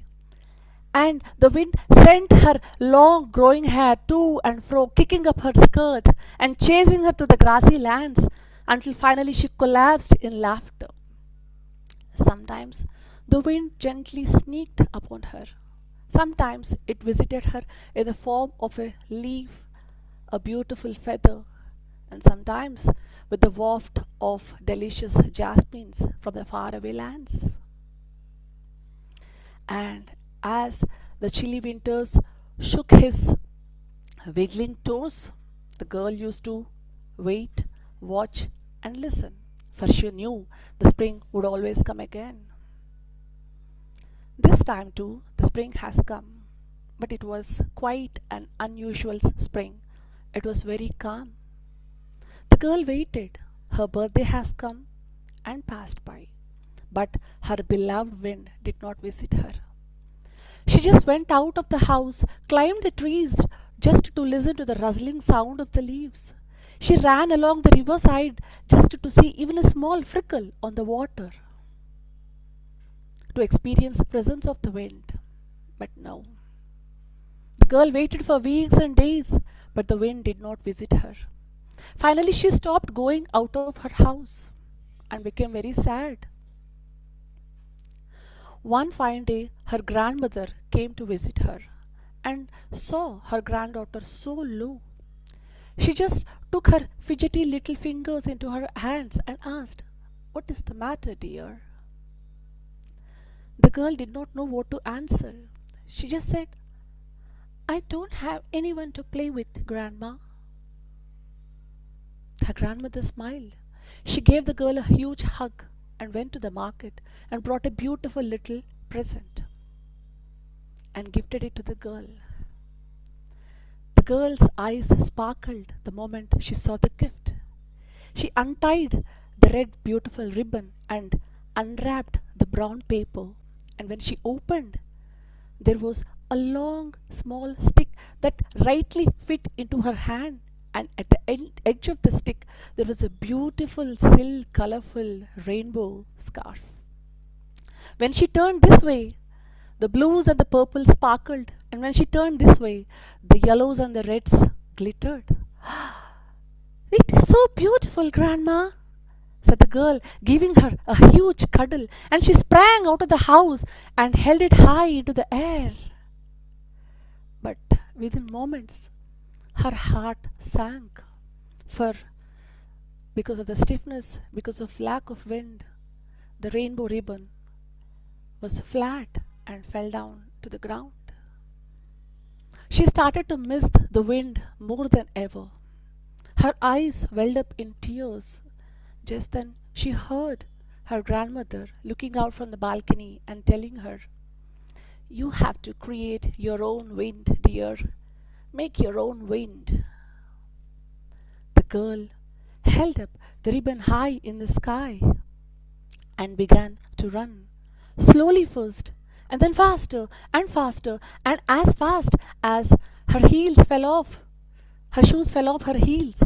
S13: And the wind sent her long growing hair to and fro, kicking up her skirt and chasing her to the grassy lands until finally she collapsed in laughter. Sometimes the wind gently sneaked upon her. Sometimes it visited her in the form of a leaf, a beautiful feather, and sometimes with the waft of delicious jasmines from the faraway lands. And as the chilly winters shook his wiggling toes, the girl used to wait, watch, and listen, for she knew the spring would always come again. This time too, the spring has come, but it was quite an unusual spring. It was very calm. The girl waited. Her birthday has come and passed by, but her beloved wind did not visit her. She just went out of the house, climbed the trees just to listen to the rustling sound of the leaves. She ran along the riverside just to see even a small trickle on the water, to experience the presence of the wind. But no. The girl waited for weeks and days, but the wind did not visit her. Finally, she stopped going out of her house and became very sad. One fine day, her grandmother came to visit her and saw her granddaughter so low. She just took her fidgety little fingers into her hands and asked, "What is the matter, dear?" The girl did not know what to answer. She just said, "I don't have anyone to play with, Grandma." Her grandmother smiled. She gave the girl a huge hug and went to the market and brought a beautiful little present and gifted it to the girl. The girl's eyes sparkled the moment she saw the gift. She untied the red beautiful ribbon and unwrapped the brown paper, and when she opened, there was a long small stick that rightly fit into her hand, and at the edge of the stick there was a beautiful silk colorful rainbow scarf. When she turned this way, the blues and the purples sparkled, and when she turned this way, the yellows and the reds glittered. "It is so beautiful, Grandma," said the girl, giving her a huge cuddle, and she sprang out of the house and held it high into the air. But within moments, her heart sank, for because of the stiffness, because of lack of wind, the rainbow ribbon was flat and fell down to the ground. She started to miss the wind more than ever. Her eyes welled up in tears. Just then she heard her grandmother looking out from the balcony and telling her, "You have to create your own wind, dear. Make your own wind." The girl held up the ribbon high in the sky and began to run, slowly first, and then faster and faster, and as fast as her heels fell off, her shoes fell off her heels.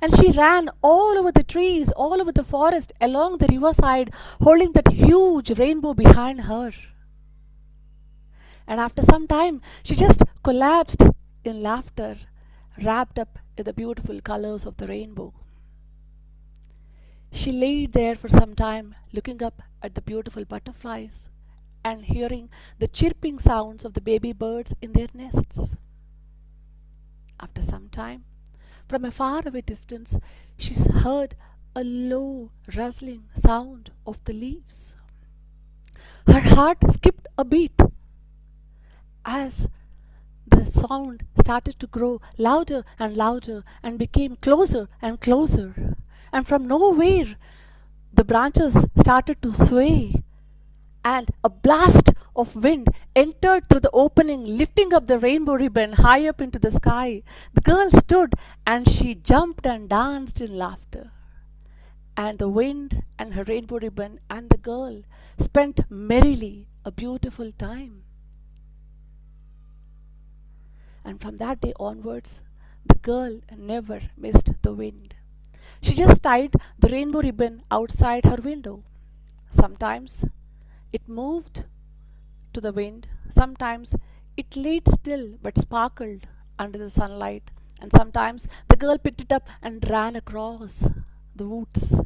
S13: And she ran all over the trees, all over the forest, along the riverside, holding that huge rainbow behind her. And after some time, she just collapsed in laughter, wrapped up in the beautiful colors of the rainbow. She lay there for some time, looking up at the beautiful butterflies and hearing the chirping sounds of the baby birds in their nests. After some time, from a faraway distance, she heard a low, rustling sound of the leaves. Her heart skipped a beat as the sound started to grow louder and louder and became closer and closer. And from nowhere, the branches started to sway, and a blast of wind entered through the opening, lifting up the rainbow ribbon high up into the sky. The girl stood and she jumped and danced in laughter. And the wind and her rainbow ribbon and the girl spent merrily a beautiful time. And from that day onwards, the girl never missed the wind. She just tied the rainbow ribbon outside her window. Sometimes it moved to the wind, sometimes it laid still but sparkled under the sunlight, and sometimes the girl picked it up and ran across the woods,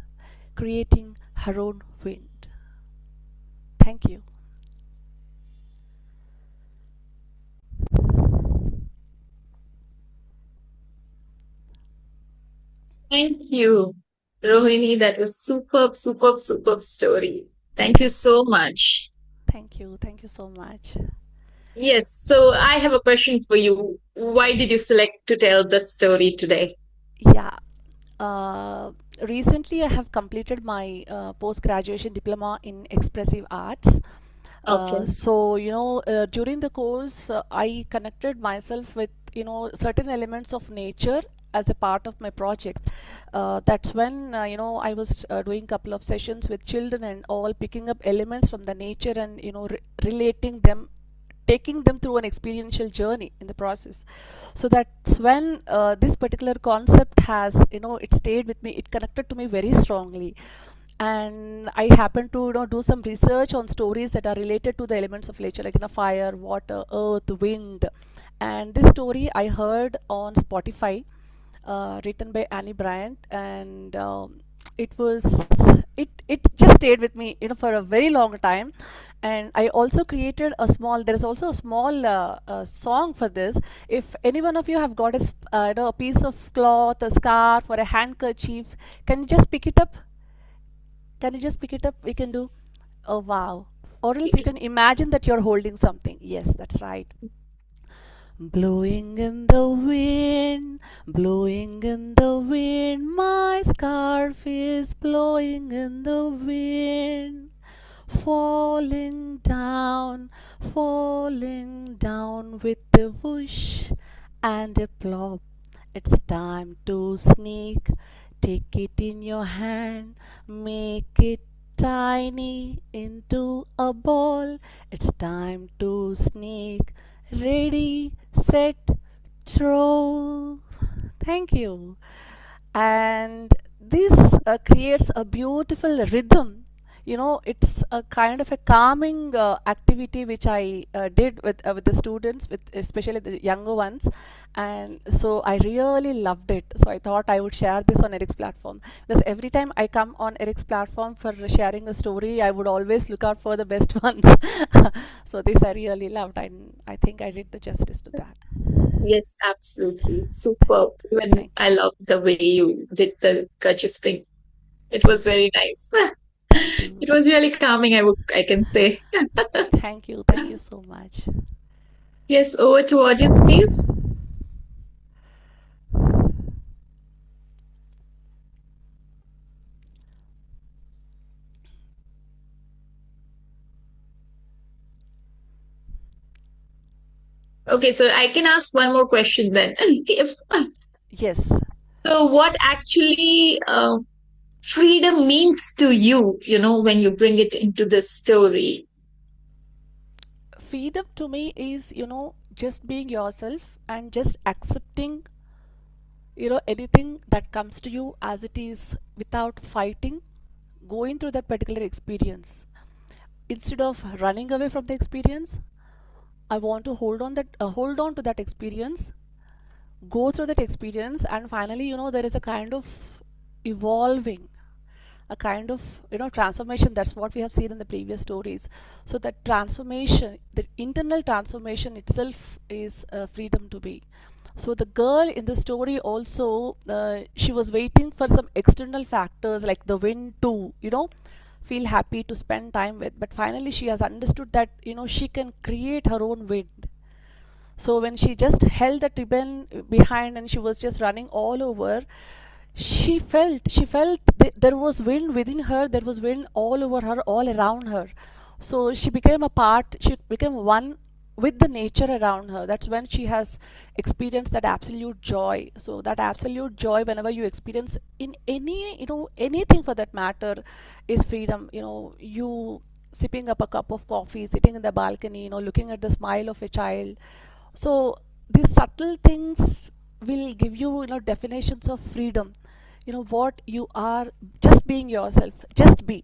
S13: creating her own wind. Thank you.
S1: Thank you, Rohini. That was superb, superb, superb story. Thank you so much.
S13: Thank you. Thank you so much.
S1: Yes, so I have a question for you. Why did you select to tell the story today?
S13: Yeah. Uh, Recently, I have completed my post graduation diploma in expressive arts.
S1: Okay.
S13: During the course, I connected myself with, certain elements of nature as a part of my project. That's when, I was doing couple of sessions with children and all, picking up elements from the nature and, relating them, taking them through an experiential journey in the process. So that's when this particular concept has, it stayed with me, it connected to me very strongly. And I happened to, do some research on stories that are related to the elements of nature, like, fire, water, earth, wind. And this story I heard on Spotify, written by Annie Bryant, and it was it just stayed with me, for a very long time. And I also created a small. There is also a small song for this. If any one of you have got a piece of cloth, a scarf, or a handkerchief, can you just pick it up? Can you just pick it up? We can do. Oh wow! Or else you can imagine that you're holding something. Yes, that's right. Blowing in the wind, blowing in the wind, my scarf is blowing in the wind. Falling down with a whoosh and a plop. It's time to sneak. Take it in your hand, make it tiny into a ball. It's time to sneak. Ready, set, throw. Thank you. And this creates a beautiful rhythm. It's a kind of a calming activity which I did with the students, with especially the younger ones. And so I really loved it, so I thought I would share this on Eric's platform, because every time I come on Eric's platform for sharing a story, I would always look out for the best ones. So this I really loved, and I think I did the justice to that.
S1: Yes, absolutely. Superb. Even
S13: Thank
S1: I love the way you did the kerchief thing. It was
S13: thank you.
S1: very nice.
S13: Thank
S1: It
S13: you.
S1: was really calming, I can say.
S13: Thank you. Thank you so much.
S1: Yes, over to audience, please. Okay, so I can ask one more question then. If
S13: Yes.
S1: so, what actually freedom means to you, when you bring it into the story?
S13: Freedom to me is, just being yourself and just accepting, anything that comes to you as it is without fighting, going through that particular experience. Instead of running away from the experience, I want to hold on to that experience, go through that experience, and finally, there is a kind of evolving, a kind of, transformation. That's what we have seen in the previous stories. So that transformation, the internal transformation itself is freedom to be. So the girl in the story also, she was waiting for some external factors like the wind to, feel happy to spend time with, but finally she has understood that, she can create her own wind. So when she just held the ribbon behind and she was just running all over, she felt there was wind within her, there was wind all over her, all around her. So she became one with the nature around her. That's when she has experienced that absolute joy. So that absolute joy, whenever you experience in any, anything for that matter, is freedom. You sipping up a cup of coffee, sitting in the balcony, looking at the smile of a child. So these subtle things will give you, definitions of freedom. What you are, just being yourself, just be,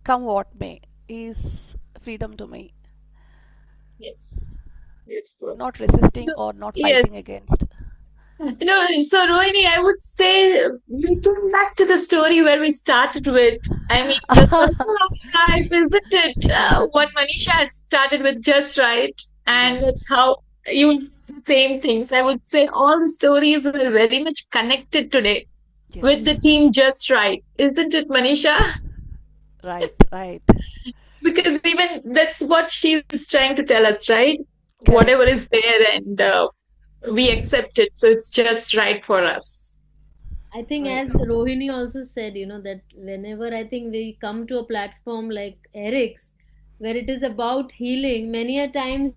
S13: come what may, is freedom to me.
S1: Yes, beautiful.
S13: Not resisting
S1: So,
S13: or not fighting
S1: yes.
S13: against.
S1: So Rohini, I would say we come back to the story where we started with. I mean, the circle of life, isn't it? What Manisha had started with just right, and
S13: Yes,
S1: it's how you same things. I would say all the stories are very much connected today with the
S13: yes,
S1: theme just right, isn't it, Manisha?
S13: right, right.
S1: Because even that's what she's trying to tell us, right? whatever
S13: Correct.
S1: is there, and we accept it. So it's just right for us.
S2: I think, as
S3: Awesome.
S2: Rohini also said, that whenever I think we come to a platform like Eric's, where it is about healing, many a times,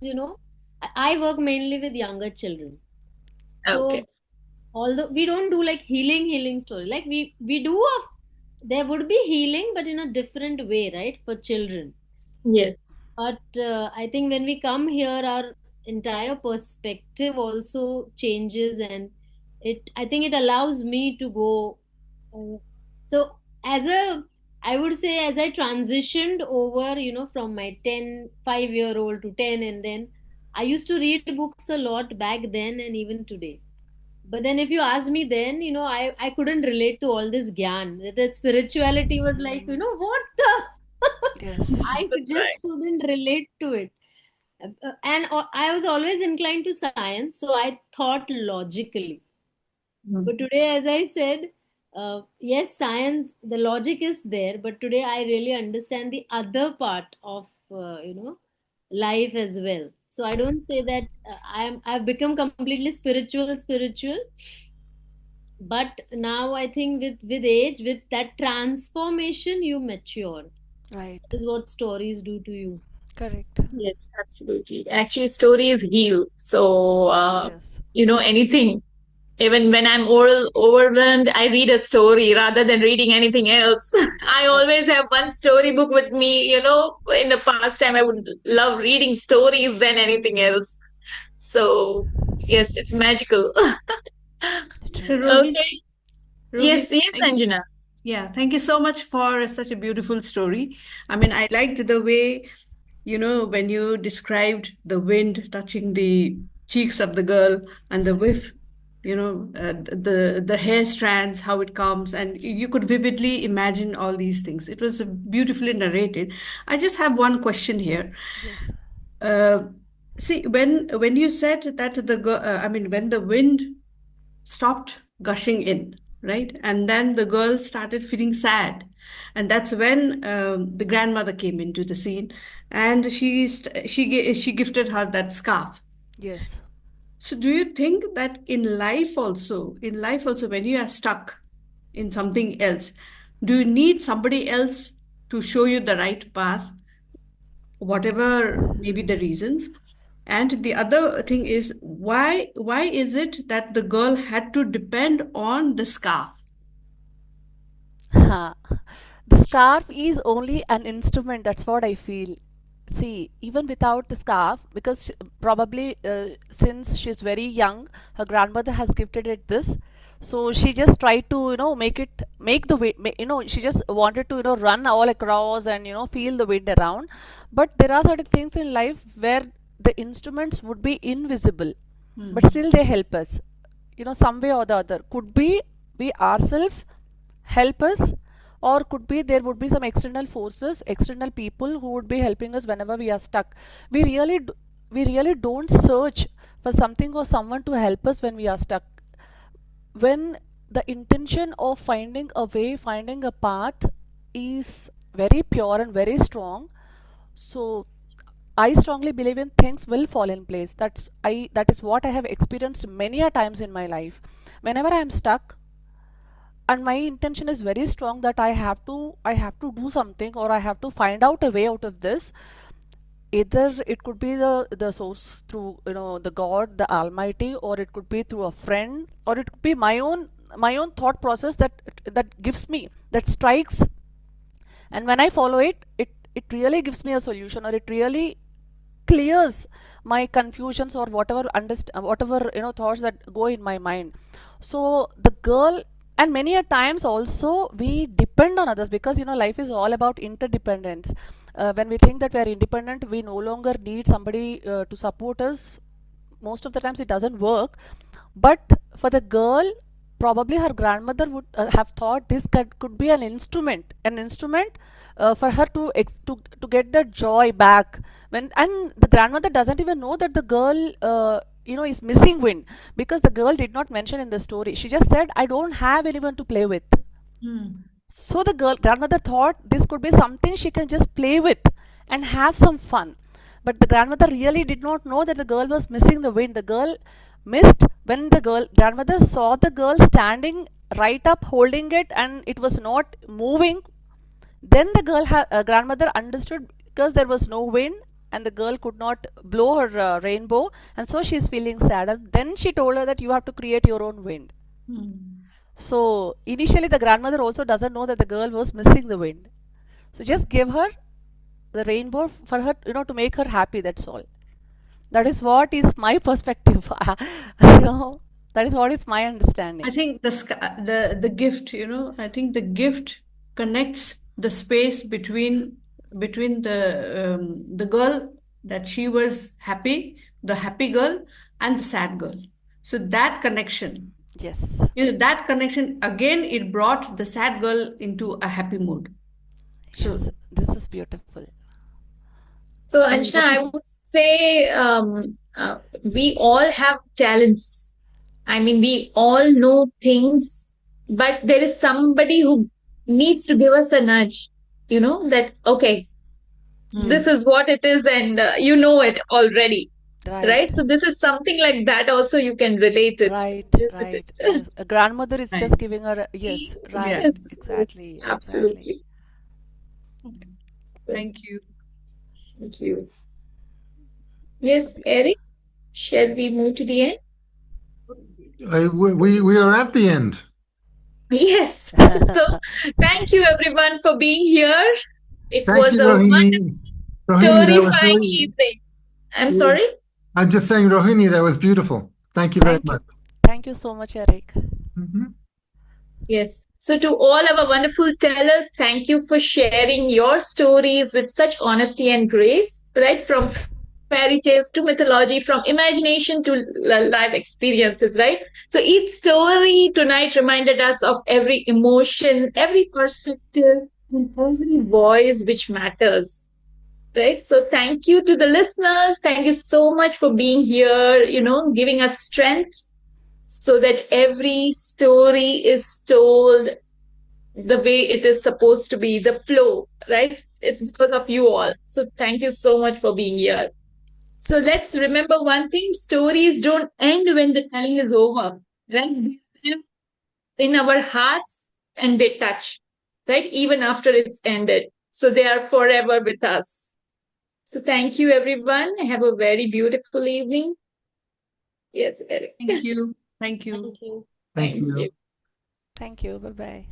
S2: I work mainly with younger children.
S1: Okay.
S2: So, although we don't do like healing story, like we do there would be healing, but in a different way, right, for children.
S1: Yes.
S2: But I think when we come here, our entire perspective also changes, and I think it allows me to go. Uh, so as a, I would say, as I transitioned over, from my 5-year-old to 10, and then I used to read books a lot back then and even today. But then if you ask me then, I couldn't relate to all this gyan. That spirituality was like, what the?
S13: Yes.
S2: I
S1: That's
S2: just
S1: right.
S2: couldn't relate to it. And I was always inclined to science, so I thought logically. But
S1: Mhm.
S2: today, as I said, yes, science, the logic is there, but today I really understand the other part of, life as well. So I don't say that I've become completely spiritual, but now I think with age, with that transformation, you mature.
S13: Right.
S2: That is what stories do to you.
S13: Correct.
S1: Yes, absolutely. Actually, stories heal. So,
S13: Yes.
S1: anything. Even when I'm overwhelmed, I read a story rather than reading anything else. I always have one storybook with me. In the past time, I would love reading stories than anything else. So, yes, it's magical.
S3: So
S13: True.
S1: Okay.
S3: Rohit,
S1: Yes, yes,
S3: thank you.
S1: Anjana.
S3: Yeah, thank you so much for such a beautiful story. I mean, I liked the way, when you described the wind touching the cheeks of the girl and the whiff, the hair strands, how it comes, and you could vividly imagine all these things. It was beautifully narrated. I just have one question here.
S13: Yes.
S3: Uh, See, when you said that I mean, when the wind stopped gushing in, right? And then the girl started feeling sad. And that's when the grandmother came into the scene, and she gifted her that scarf.
S13: Yes.
S3: So do you think that in life also, when you are stuck in something else, do you need somebody else to show you the right path, whatever may be the reasons? And the other thing is, why is it that the girl had to depend on the scarf?
S13: Ha. The scarf is only an instrument, that's what I feel. See, even without the scarf, because probably since she's very young, her grandmother has gifted it this. So she just tried to, make the wind, she just wanted to, run all across and, feel the wind around. But there are certain things in life where the instruments would be invisible, but still they help us, some way or the other. Could be we ourselves help us, or could be there would be some external forces, external people who would be helping us whenever we are stuck. We really don't search for something or someone to help us when we are stuck. When the intention of finding a way, finding a path is very pure and very strong, so I strongly believe in things will fall in place. That is what I have experienced many a times in my life. Whenever I am stuck, and my intention is very strong that I have to do something, or I have to find out a way out of this. Either it could be the source, through the God, the Almighty, or it could be through a friend, or it could be my own thought process that gives me, that strikes, and when I follow it really gives me a solution, or it really clears my confusions, or whatever thoughts that go in my mind. So the girl, and many a times also we depend on others, because life is all about interdependence. When we think that we are independent, we no longer need somebody to support us. Most of the times it doesn't work. But for the girl, probably her grandmother would have thought this could be an instrument for her to get the joy back. And the grandmother doesn't even know that the girl is missing wind, because the girl did not mention in the story. She just said, I don't have anyone to play with. So the grandmother thought this could be something she can just play with and have some fun. But the grandmother really did not know that the girl was missing the wind. The girl missed when the grandmother saw the girl standing right up holding it and it was not moving. Then the grandmother understood because there was no wind and the girl could not blow her rainbow, and so she's feeling sad. And then she told her that you have to create your own wind. So initially the grandmother also doesn't know that the girl was missing the wind. So just give her the rainbow for her, to make her happy. That's all. That is what is my perspective. That is what is my understanding.
S14: I think the gift, I think the gift connects the space between the girl that she was happy, the happy girl, and the sad girl. So that connection,
S13: yes,
S14: that connection again, it brought the sad girl into a happy mood.
S13: Yes, so this is beautiful.
S1: So Anjana, I would say we all have talents. I mean, we all know things, but there is somebody who needs to give us a nudge, that, okay, this is what it is, and you know it already. Right. So this is something like that also you can relate it.
S13: Right. Yes. A grandmother is just giving her yes. Right.
S1: Yes,
S13: exactly.
S1: Yes, absolutely.
S14: Exactly. Thank you.
S1: Thank you. Yes, Eric, shall we move to the end?
S5: We are at the end.
S1: Yes. So thank you everyone for being here. It was a
S5: Rohini.
S1: wonderful, storyfying evening. I'm sorry?
S5: I'm just saying, Rohini, that was beautiful. Thank you very much.
S13: Thank you so much, Eric.
S1: Yes. So to all our wonderful tellers, thank you for sharing your stories with such honesty and grace, right? From fairy tales to mythology, from imagination to life experiences, right? So each story tonight reminded us of every emotion, every perspective, and every voice which matters. Right. So thank you to the listeners. Thank you so much for being here, giving us strength so that every story is told the way it is supposed to be, the flow, right? It's because of you all. So thank you so much for being here. So let's remember one thing: stories don't end when the telling is over, right? They live in our hearts and they touch, right? Even after it's ended. So they are forever with us. So thank you, everyone. Have a very beautiful evening. Yes, Eric.
S14: Thank you. Thank you.
S5: Thank you.
S13: Thank you. Bye-bye.